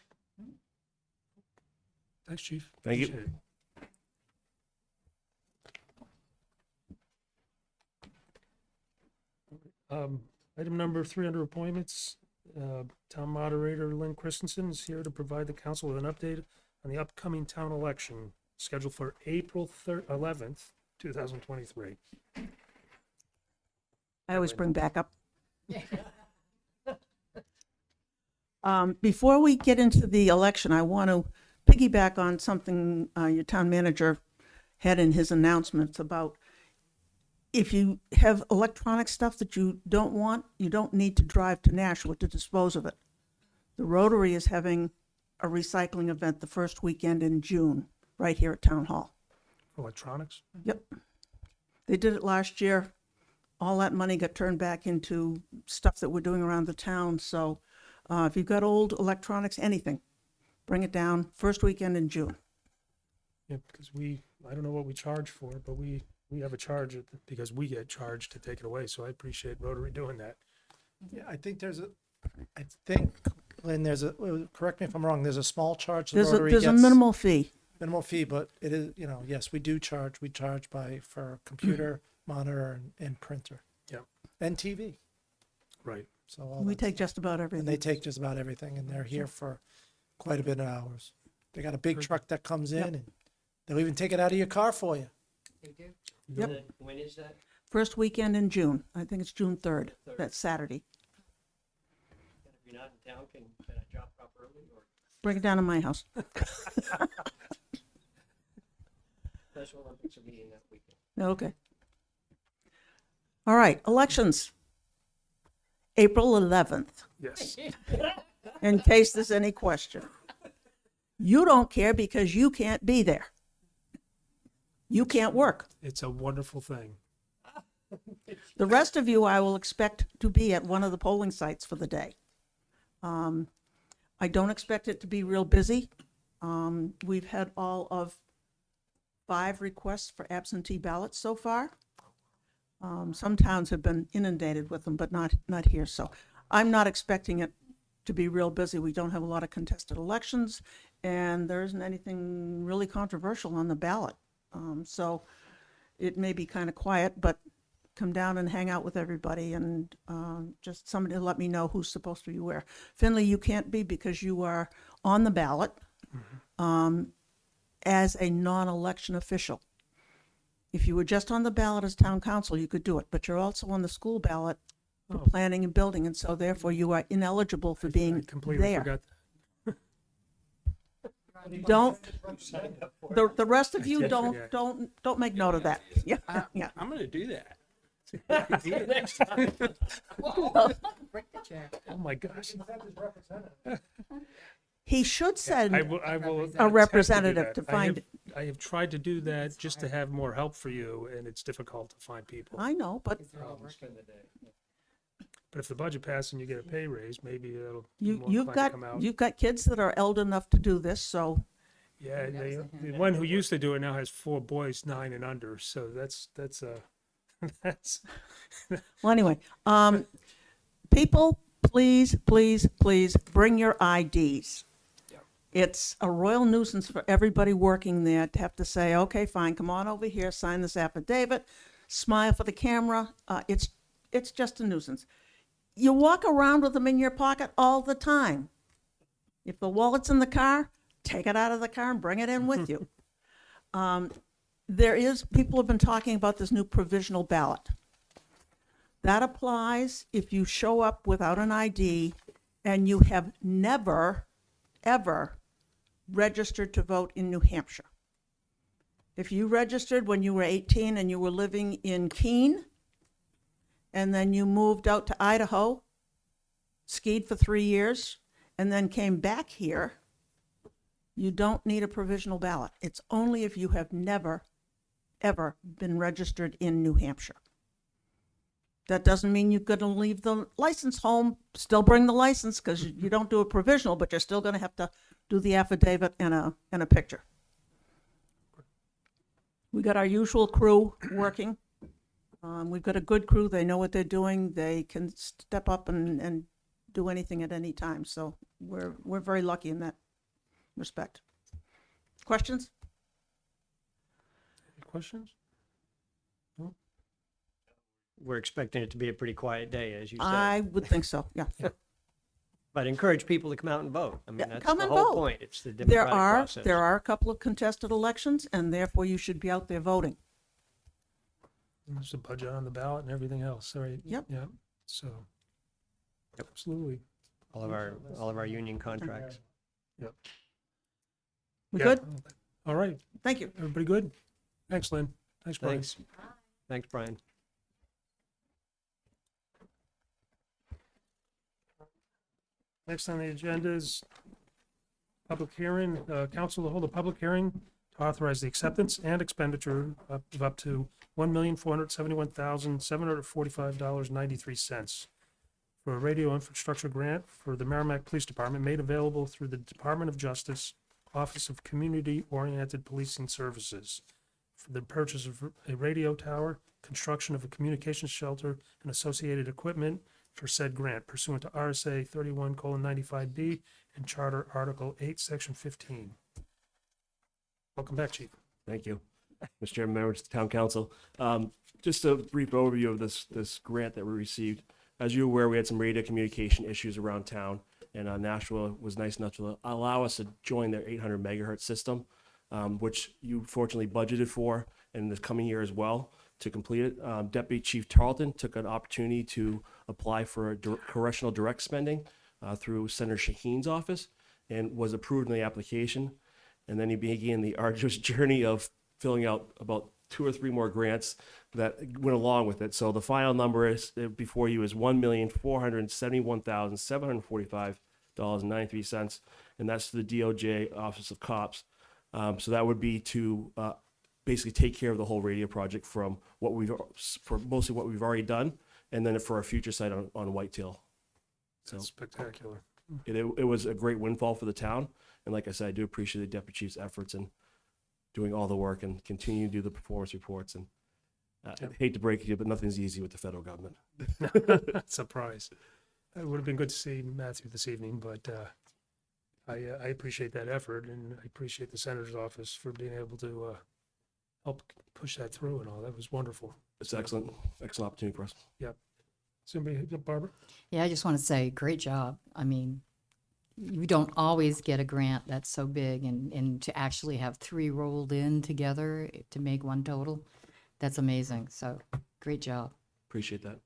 Thanks, chief. Thank you. Appreciate it. Item number 3 under appointments. Town moderator Lynn Christensen is here to provide the council with an update on the upcoming town election scheduled for April 11th, 2023. I always bring back up. Before we get into the election, I want to piggyback on something your town manager had in his announcements about if you have electronic stuff that you don't want, you don't need to drive to Nashua to dispose of it. The Rotary is having a recycling event the first weekend in June, right here at Town Hall. Electronics? Yep. They did it last year. All that money got turned back into stuff that we're doing around the town. So if you've got old electronics, anything, bring it down first weekend in June. Yeah, because I don't know what we charge for it, but we have a charge because we get charged to take it away. So I appreciate Rotary doing that. Yeah, I think, Lynn, correct me if I'm wrong, there's a small charge the There's Rotary a gets. minimal fee. Minimal fee, but it is, yes, we charge for computer, monitor and printer. Yeah. And TV. Right. So all We that take stuff. just about everything. And they take just about everything and they're here for quite a bit of hours. They got a big truck that comes in and they'll even take it out of your car for you. Yep. When is that? First weekend in June. I think it's June 3rd. That's Saturday. And if you're not in town, can I drop off early or? Bring it down to my house. Special Olympics are meeting that weekend. Okay. All right, elections. April 11th, Yes. in case there's any question. You don't care because you can't be there. You can't work. It's a wonderful thing. The rest of you, I will expect to be at one of the polling sites for the day. I don't expect it to be real busy. We've had all of 5 requests for absentee ballots so far. Some towns have been inundated with them, but not here. So I'm not expecting it to be real busy. We don't have a lot of contested elections, and there isn't anything really controversial on the ballot. So it may be kind of quiet, but come down and hang out with everybody and just somebody let me know who's supposed to be where. Finley, you can't be because you are on the ballot as a non-election official. If you were just on the ballot as town council, you could do it, but you're also on the school ballot for Oh. planning and building, and so therefore you are ineligible for I being completely there. forgot. Don't, the rest of you did don't, forget. don't make note of that. Yeah, yeah. I'm gonna do that. Oh my gosh. He should send I will attempt to do a representative that. to find it. I have tried to do that just to have more help for you, and it's difficult to find people. I know, but But if the budget passes and you get a pay raise, maybe it'll be more you've inclined to come out. got kids that are old enough to do this, so Yeah, the one who used to do it now has 4 boys, 9 and under. So that's that's well, anyway, people, please bring your IDs. It's a royal nuisance for everybody working there to have to say, okay, fine, come on over here, sign this affidavit, smile for the camera. It's just a nuisance. You walk around with them in your pocket all the time. If the wallet's in the car, take it out of the car and bring it in with you. People have been talking about this new provisional ballot. That applies if you show up without an ID and you have never, ever registered to vote in New Hampshire. If you registered when you were 18 and you were living in Keene, and then you moved out to Idaho, skied for 3 years, and then came back here, you don't need a provisional ballot. It's only if you have never, ever been registered in New Hampshire. That doesn't mean you're going to leave the license home, still bring the license, because you don't do a provisional, but you're still going to have to do the affidavit and a picture. We got our usual crew working. We've got a good crew. They know what they're doing. They can step up and do anything at any time. So we're very lucky in that respect. Questions? Any questions? We're expecting it to be a pretty quiet day, as you said. I would think so, yeah. But encourage people to come out and vote. I mean, Yeah, that's come the and whole vote. point. It's the There democratic are, process. there are a couple of contested elections, and therefore you should be out there voting. There's a budget on the ballot and everything else, right? Yep. Yeah, so. Absolutely. All of our union contracts. Yep. We Yeah. good? All right. Thank you. Everybody good? Thanks, Lynn. Thanks, Brian. Thanks. Thanks, Brian. Next on the agenda is public hearing. Council to hold a public hearing to authorize the acceptance and expenditure of up to $1,471,745.93 for a radio infrastructure grant for the Merrimack Police Department made available through the Department of Justice Office of Community-Oriented Policing Services for the purchase of a radio tower, construction of a communications shelter, and associated equipment for said grant pursuant to RSA 31:95B and Charter Article 8, Section 15. Welcome back, Chief. Thank you, Mr. Chairman, members of the Town Council. Just a brief overview of this grant that we received. As you're aware, we had some radio communication issues around town, and Nashua was nice enough to allow us to join their 800 megahertz system, which you fortunately budgeted for in this coming year as well to complete it. Deputy Chief Tarleton took an opportunity to apply for a congressional direct spending through Senator Shaheen's office and was approved in the application. And then he began the arduous journey of filling out about 2 or 3 more grants that went along with it. So the final number is before you is $1,471,745.93, and that's to the DOJ Office of Cops. So that would be to basically take care of the whole radio project from mostly what we've already done, and then for our future site on Whitetail. So That's spectacular. it was a great windfall for the town, and like I said, I do appreciate the deputy chief's efforts in doing all the work and continue to do the performance reports. And I hate to break it to you, but nothing's easy with the federal government. Surprise. It would have been good to see Matthew this evening, but I appreciate that effort, and I appreciate the senator's office for being able to help push that through and all. That was wonderful. It's excellent opportunity for us. Yep. Somebody, Barbara? Yeah, I just want to say, great job. I mean, you don't always get a grant that's so big, and to actually have 3 rolled in together to make one total, that's amazing. So, great job. Appreciate that.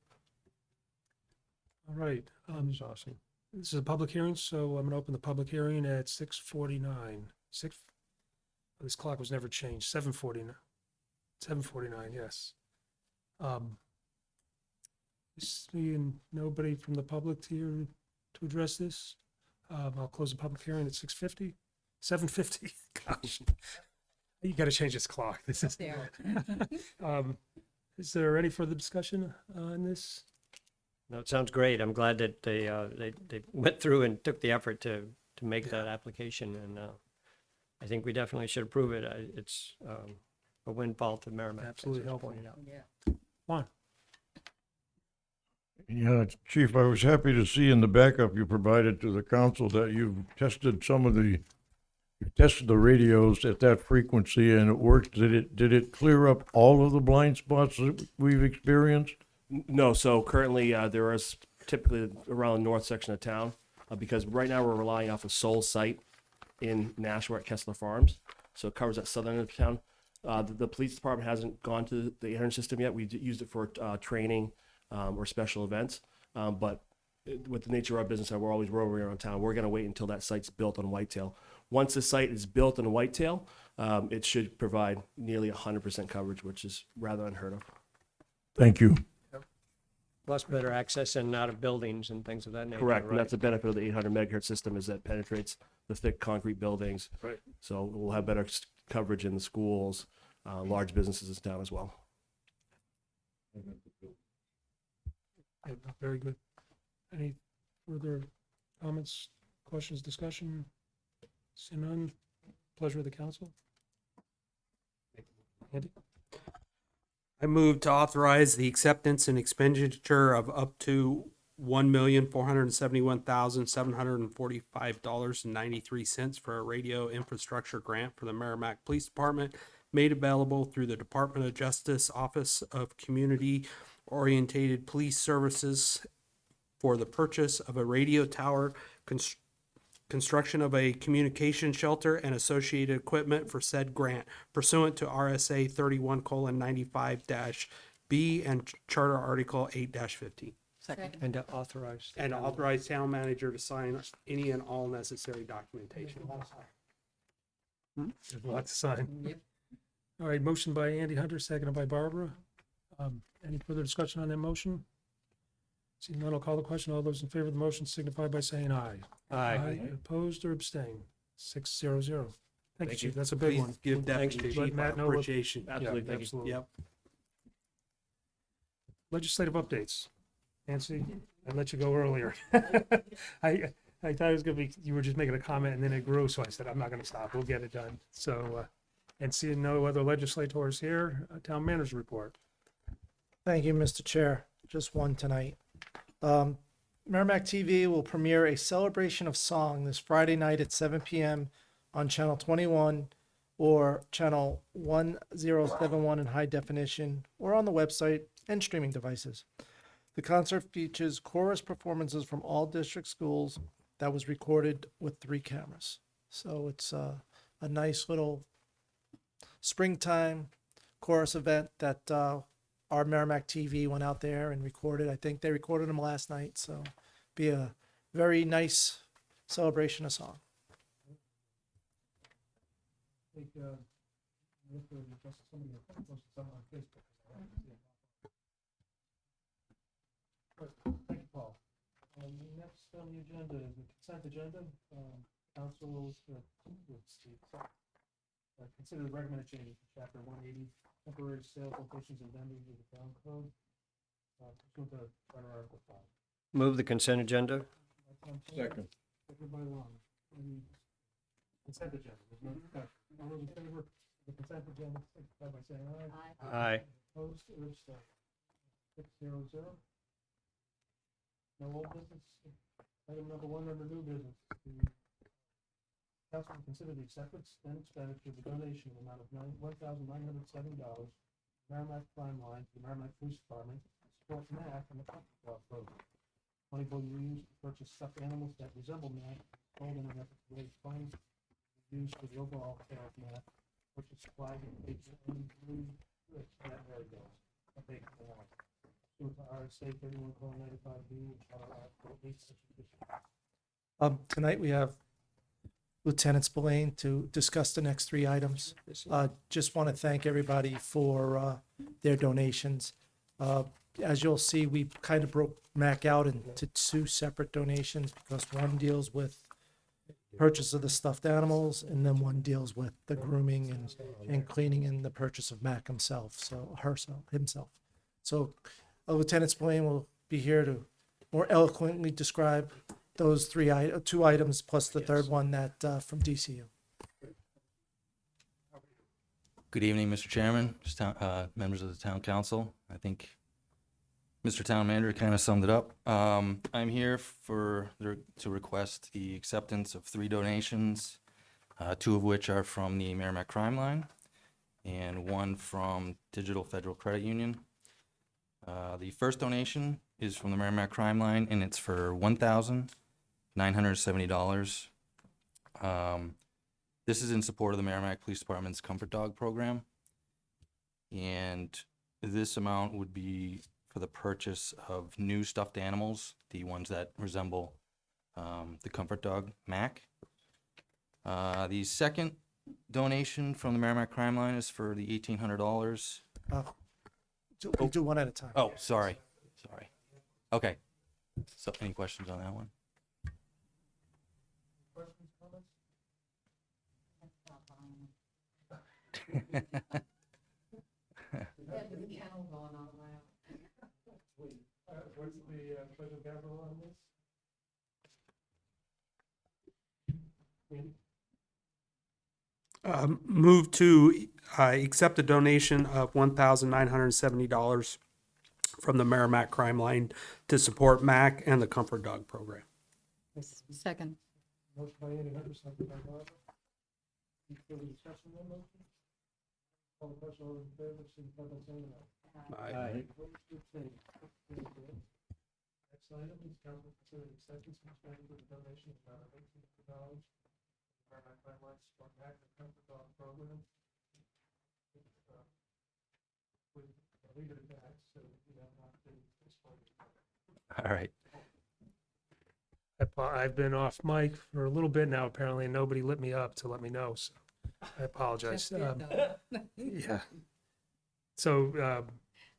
All right. This is awesome. This is a public hearing, so I'm going to open the public hearing at 6:49. This clock was never changed. 7:49. 7:49. Yes. Seeing nobody from the public here to address this, I'll close the public hearing at 6:50. 7:50. Gosh, you got to change this clock. This is. Is there any further discussion on this? No, it sounds great. I'm glad that they went through and took the effort to make that application, and I think we definitely should approve it. It's a windfall to Merrimack. as Absolutely was helpful. pointed out. Juan? Yeah, Chief, I was happy to see in the backup you provided to the council that you've tested you tested the radios at that frequency and it worked. Did it clear up all of the blind spots that we've experienced? No, so currently there is typically around the north section of town because right now we're relying off a sole site in Nashua at Kessler Farms. So it covers that southern end of town. The police department hasn't gone to the 800 system yet. We used it for training or special events. But with the nature of our business, we're always roving around town. We're going to wait until that site's built on Whitetail. Once the site is built on Whitetail, it should provide nearly 100% coverage, which is rather unheard of. Thank you. Plus better access in and out of buildings and things of that nature. Correct, and right? that's the benefit of the 800 megahertz system is that penetrates the thick concrete buildings. Right. So we'll have better coverage in the schools, large businesses in town as well. Yeah, very good. Any further comments, questions, discussion? See none. Pleasure of the council. Andy? I move to authorize the acceptance and expenditure of up to $1,471,745.93 for a radio infrastructure grant for the Merrimack Police Department, made available through the Department of Justice Office of Community Orientated Police Services for the purchase of a radio tower, construction of a communication shelter, and associated equipment for said grant pursuant to RSA 31:95-B and Charter Article 8-15. Second. And to authorize. And authorize town manager to sign any and all necessary documentation. There's a lot to sign. All right, motion by Andy Hunter, seconded by Barbara. Any further discussion on that motion? Seeing none, I'll call the question. All those in favor of the motion signify by saying aye. Aye. Opposed or abstained? 600. Thank you, Thank you. Chief. That's a big Please one. give Thanks, Deputy Chief. Let Chief Matt our know what- appreciation. Absolutely, Yeah, thank you. absolutely. Yep. Legislative updates. Nancy, I let you go earlier. I thought it was gonna be, you were just making a comment and then it grew, so I said, I'm not gonna stop. We'll get it done. So, and seeing no other legislators here, town manager's report. Thank you, Mr. Chair. Just one tonight. Merrimack TV will premiere a celebration of song this Friday night at 7 p.m. on Channel 21 or Channel 1071 in high definition or on the website and streaming devices. The concert features chorus performances from all district schools that was recorded with 3 cameras. So it's a nice little springtime chorus event that our Merrimack TV went out there and recorded. I think they recorded them last night, so be a very nice celebration of song. Thank you, Paul. Next on the agenda is the consent agenda. Council, consider the recommended changes to chapter 180, temporary sales locations and vendors of the town code. Pursuant to Charter Article 5. Move the consent agenda. Second. Seconded by Lon. Any consent agenda? There's no discussion. All those in favor of the consent agenda, signify by saying aye. Aye. Opposed or abstained? 600. No old business. Item number 1 under new business. The council will consider the acceptance and expenditure of the donation in the amount of $1,907 Merrimack Crime Line to the Merrimack Police Department to support Mac and the Country Club program. Money will be used to purchase stuffed animals that resemble Mac, sold in an effort to raise funds used for the overall care of Mac, purchase supplies and paper and blue bricks for that very goes. A big one. Pursuant to RSA 31:95B and Charter Article 8, Section 15. Tonight we have Lieutenant Spillane to discuss the next 3 items. Just want to thank everybody for their donations. As you'll see, we kind of broke Mac out into 2 separate donations because one deals with purchase of the stuffed animals and then one deals with the grooming and cleaning and the purchase of Mac himself. So Lieutenant Spillane will be here to more eloquently describe those 2 items plus the third one that from DCU. Good evening, Mr. Chairman, members of the Town Council. I think Mr. Town Manager kind of summed it up. I'm here to request the acceptance of 3 donations, 2 of which are from the Merrimack Crime Line and 1 from Digital Federal Credit Union. The first donation is from the Merrimack Crime Line, and it's for $1,970. This is in support of the Merrimack Police Department's Comfort Dog program, and this amount would be for the purchase of new stuffed animals, the ones that resemble the Comfort Dog, Mac. The second donation from the Merrimack Crime Line is for the $1,800. We'll do one at a time. Oh, sorry. Okay. So any questions on that one? What's the pleasure of gavel on this? Move to accept a donation of $1,970 from the Merrimack Crime Line to support MAC and the Comfort Dog program. Second. Motion by Andy Hunter, second by Barbara. Any further discussion on the motion? Call the question, all those in favor, signify by saying aye. Opposed, abstained. Very good. Next item is council consider the acceptance and expenditure of donation of about $1,800. Merrimack Crime Line support MAC and Comfort Dog program. We'll leave it at that, so we have not been explained. All right. I've been off mic for a little bit now, apparently, and nobody lit me up to let me know, so I apologize. Yeah. So,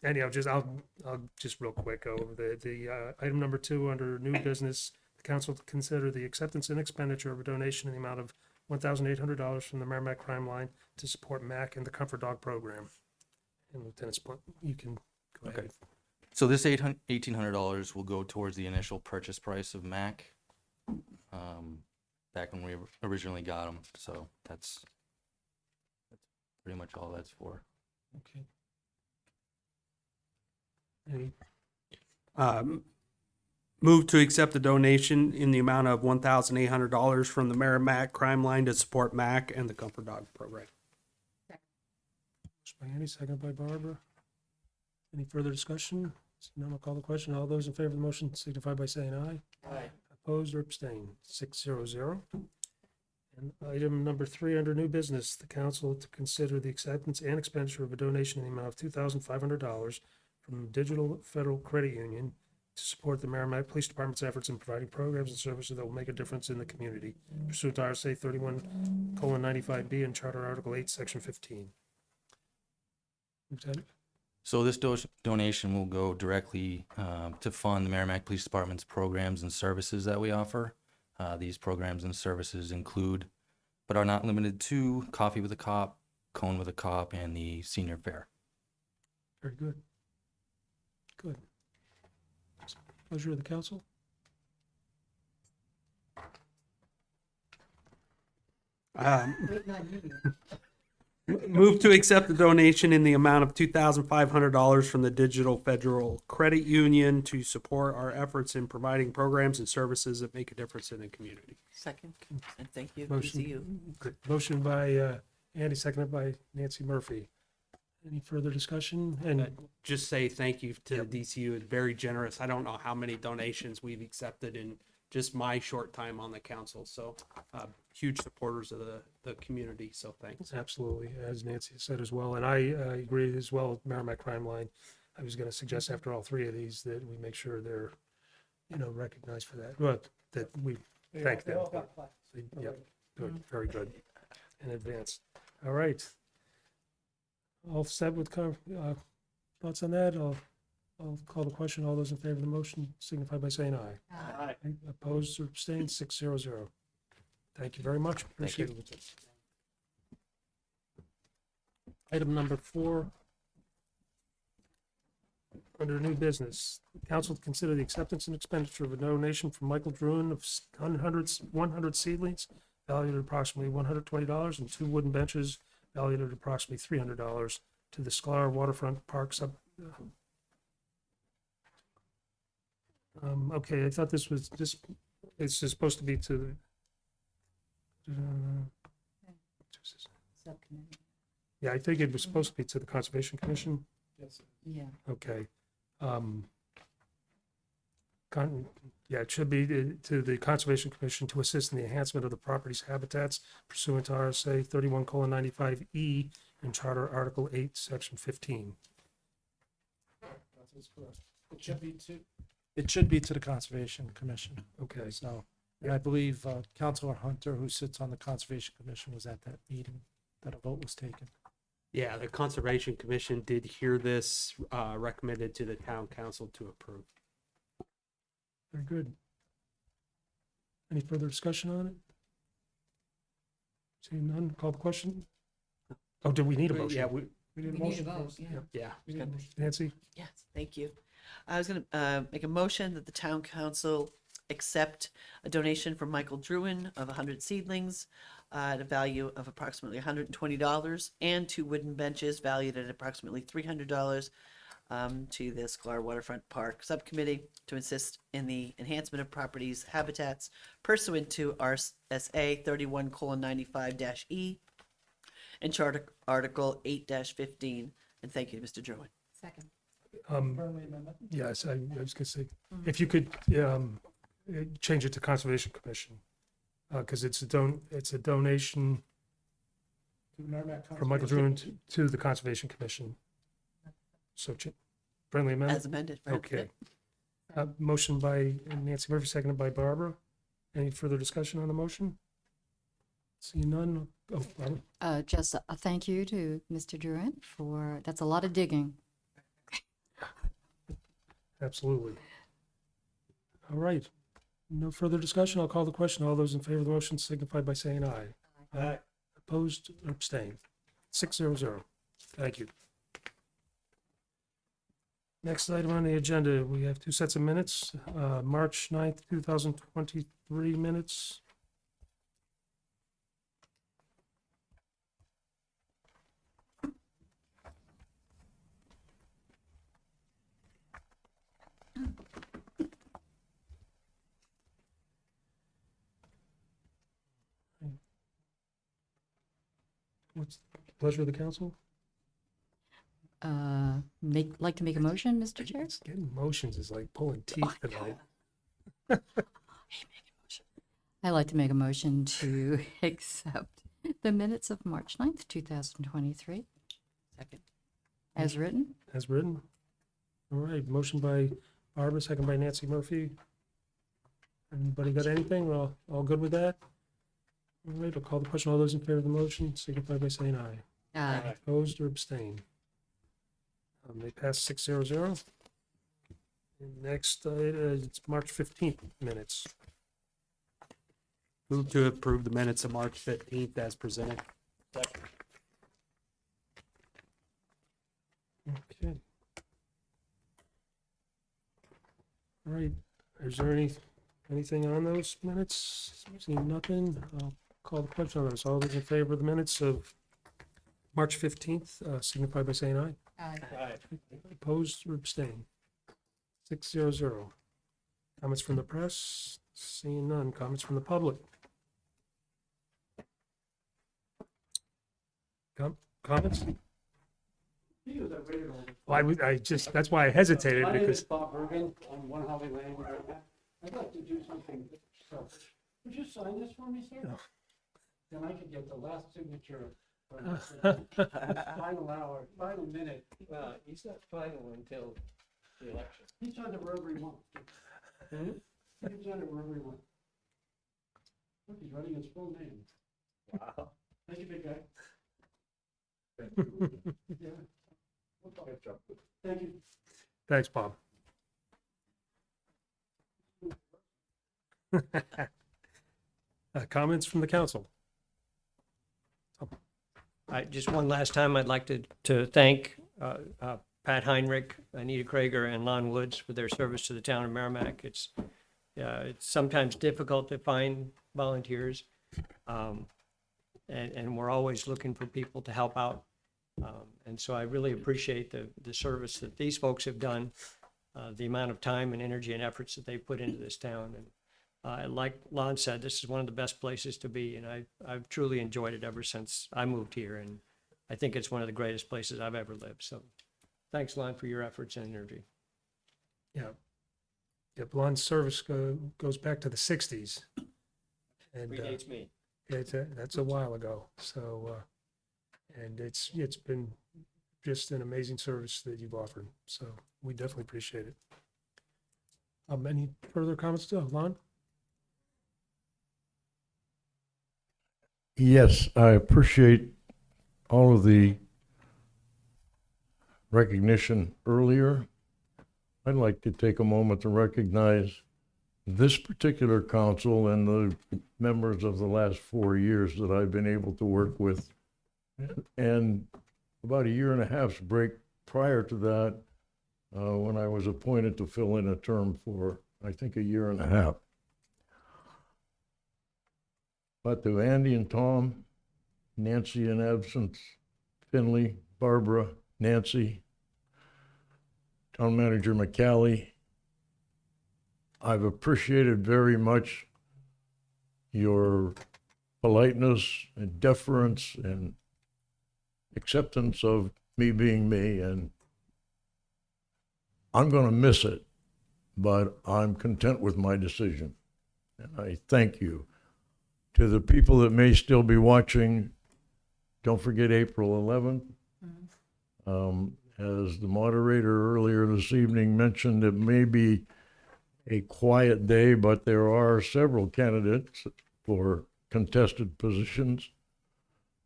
anyhow, I'll just real quick go over the item number 2 under new business. The council to consider the acceptance and expenditure of a donation in the amount of $1,800 from the Merrimack Crime Line to support MAC and the Comfort Dog program. And Lieutenant Splint, you can go ahead. So this $1,800 will go towards the initial purchase price of Mac, back when we originally got them. So that's pretty much all that's for. Okay. Any Move to accept the donation in the amount of $1,800 from the Merrimack Crime Line to support MAC and the Comfort Dog program. Motion by Andy, second by Barbara. Any further discussion? Seeing none, I'll call the question. All those in favor of the motion signify by saying aye. Aye. Opposed or abstained? 600. And item number 3 under new business, the council to consider the acceptance and expenditure of a donation in the amount of $2,500 from Digital Federal Credit Union to support the Merrimack Police Department's efforts in providing programs and services that will make a difference in the community, pursuant to RSA 31:95B and Charter Article 8, Section 15. Lieutenant? So this donation will go directly to fund the Merrimack Police Department's programs and services that we offer. These programs and services include, but are not limited to, Coffee with a Cop, Cone with a Cop, and the Senior Fair. Very good. Good. Pleasure of the council. Move to accept the donation in the amount of $2,500 from the Digital Federal Credit Union to support our efforts in providing programs and services that make a difference in the community. Second, and thank you. Good to see you. Good. Motion by Andy, seconded by Nancy Murphy. Any further discussion? And Just say thank you to DCU. It's very generous. I don't know how many donations we've accepted in just my short time on the council. So huge supporters of the community. So thanks. absolutely, as Nancy said as well, and I agree as well with Merrimack Crime Line. I was going to suggest after all 3 of these that we make sure they're, recognized for that. But that we thank them. Yep, good, very good. In advance. All right. All set with thoughts on that? I'll call the question. All those in favor of the motion signify by saying aye. Aye. Opposed or abstained? 600. Thank you very much. Appreciate it. Item number 4. Under new business, council to consider the acceptance and expenditure of a donation from Michael Druin of 100 seedlings valued at approximately $120 and 2 wooden benches valued at approximately $300 to the Sklar Waterfront Park sub. Okay, I thought this was it's supposed to be to. Subcommittee. Yeah, I think it was supposed to be to the Conservation Commission. Yeah. Okay. It should be to the Conservation Commission to assist in the enhancement of the property's habitats pursuant to RSA 31:95E and Charter Article 8, Section 15. It should be to the Conservation Commission. Okay. So, and I believe Councilor Hunter, who sits on the Conservation Commission, was at that meeting that a vote was taken. Yeah, the Conservation Commission did hear this, recommended to the town council to approve. Very good. Any further discussion on it? Seeing none, call the question. Oh, did we need a motion? Yeah, we, We need a We need a motion vote, first? yeah. yeah. We need a motion. Nancy? Yes, thank you. I was going to make a motion that the town council accept a donation from Michael Druin of 100 seedlings at a value of approximately $120 and 2 wooden benches valued at approximately $300 to the Sklar Waterfront Park Subcommittee to assist in the enhancement of properties habitats pursuant to RSA 31:95-E and Charter Article 8-15. And thank you, Mr. Druin. Second. Yes, I was gonna say, if you could, change it to Conservation Commission, because it's a donation from Michael Druin to the Conservation Commission. So, friendly As amendment? amended. right? Okay. Motion by Nancy Murphy, seconded by Barbara. Any further discussion on the motion? Seeing none, oh, Barbara? Just a thank you to Mr. Druin that's a lot of digging. Absolutely. All right. No further discussion. I'll call the question. All those in favor of the motion signify by saying aye. Aye. Opposed or abstained? 600. Thank you. Next item on the agenda, we have 2 sets of minutes. March 9th, 2023 minutes. What's the pleasure of the council? Like to make a motion, Mr. Chair? Getting motions is like pulling teeth tonight. I'd like to make a motion to accept the minutes of March 9th, 2023, Second. as written. As written. All right, motion by Barbara, second by Nancy Murphy. Anybody got anything? We're all good with that? All right, I'll call the question. All those in favor of the motion signify by saying aye. Aye. Opposed or abstained? They pass 600. And next, it's March 15th minutes. Move to approve the minutes of March 15th as presented. Okay. All right, is there anything on those minutes? Seeing nothing, I'll call the question on those. All those in favor of the minutes of March 15th, signify by saying aye. Aye. Opposed or abstained? 600. Comments from the press? Seeing none. Comments from the public? Comments? Well, that's why I hesitated, My name is because, Bob Bergen on 1 Holly Lane. I'd like to do something. So, would you sign this for me, sir? No. Then I could get the last signature. Final hour, final minute. Well, he's not final until the election. He signed it wherever he wants. He can sign it wherever he wants. Look, he's writing his full name. Wow. Thank you, big guy. Yeah. Thank you. thanks, Bob. Comments from the council? Just one last time, I'd like to thank Pat Heinrich, Anita Krager, and Lon Woods for their service to the town of Merrimack. It's sometimes difficult to find volunteers, and we're always looking for people to help out. And so I really appreciate the service that these folks have done, the amount of time and energy and efforts that they put into this town. And like Lon said, this is one of the best places to be, and I've truly enjoyed it ever since I moved here. And I think it's one of the greatest places I've ever lived. So thanks, Lon, for your efforts and energy. Yeah. Yeah, Blonde's service goes back to the 60s. And Predates me. that's a while ago. So, and it's been just an amazing service that you've offered. So we definitely appreciate it. Any further comments, Lon? Yes, I appreciate all of the recognition earlier. I'd like to take a moment to recognize this particular council and the members of the last 4 years that I've been able to work with, and about a year and a half's break prior to that, when I was appointed to fill in a term for, I think, a year and a half. But to Andy and Tom, Nancy in absence, Finley, Barbara, Nancy, Town Manager McCallie, I've appreciated very much your politeness and deference and acceptance of me being me, and I'm going to miss it, but I'm content with my decision. And I thank you. To the people that may still be watching, don't forget April 11th. As the moderator earlier this evening mentioned, it may be a quiet day, but there are several candidates for contested positions.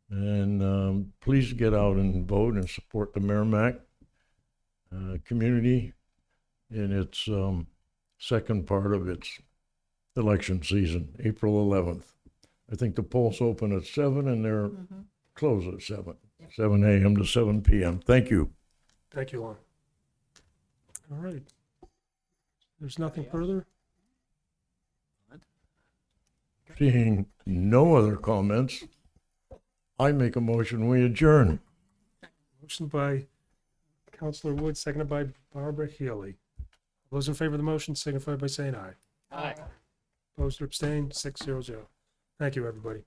And please get out and vote and support the Merrimack community in its second part of its election season, April 11th. I think the polls open at 7 and they're closed at 7 a.m. to 7 p.m. Thank you. Thank you, Lon. All right. There's nothing further? Seeing no other comments, I make a motion, we adjourn. Motion by Counselor Wood, seconded by Barbara Healy. Those in favor of the motion signify by saying aye. Aye. Opposed or abstained, 600. Thank you, everybody.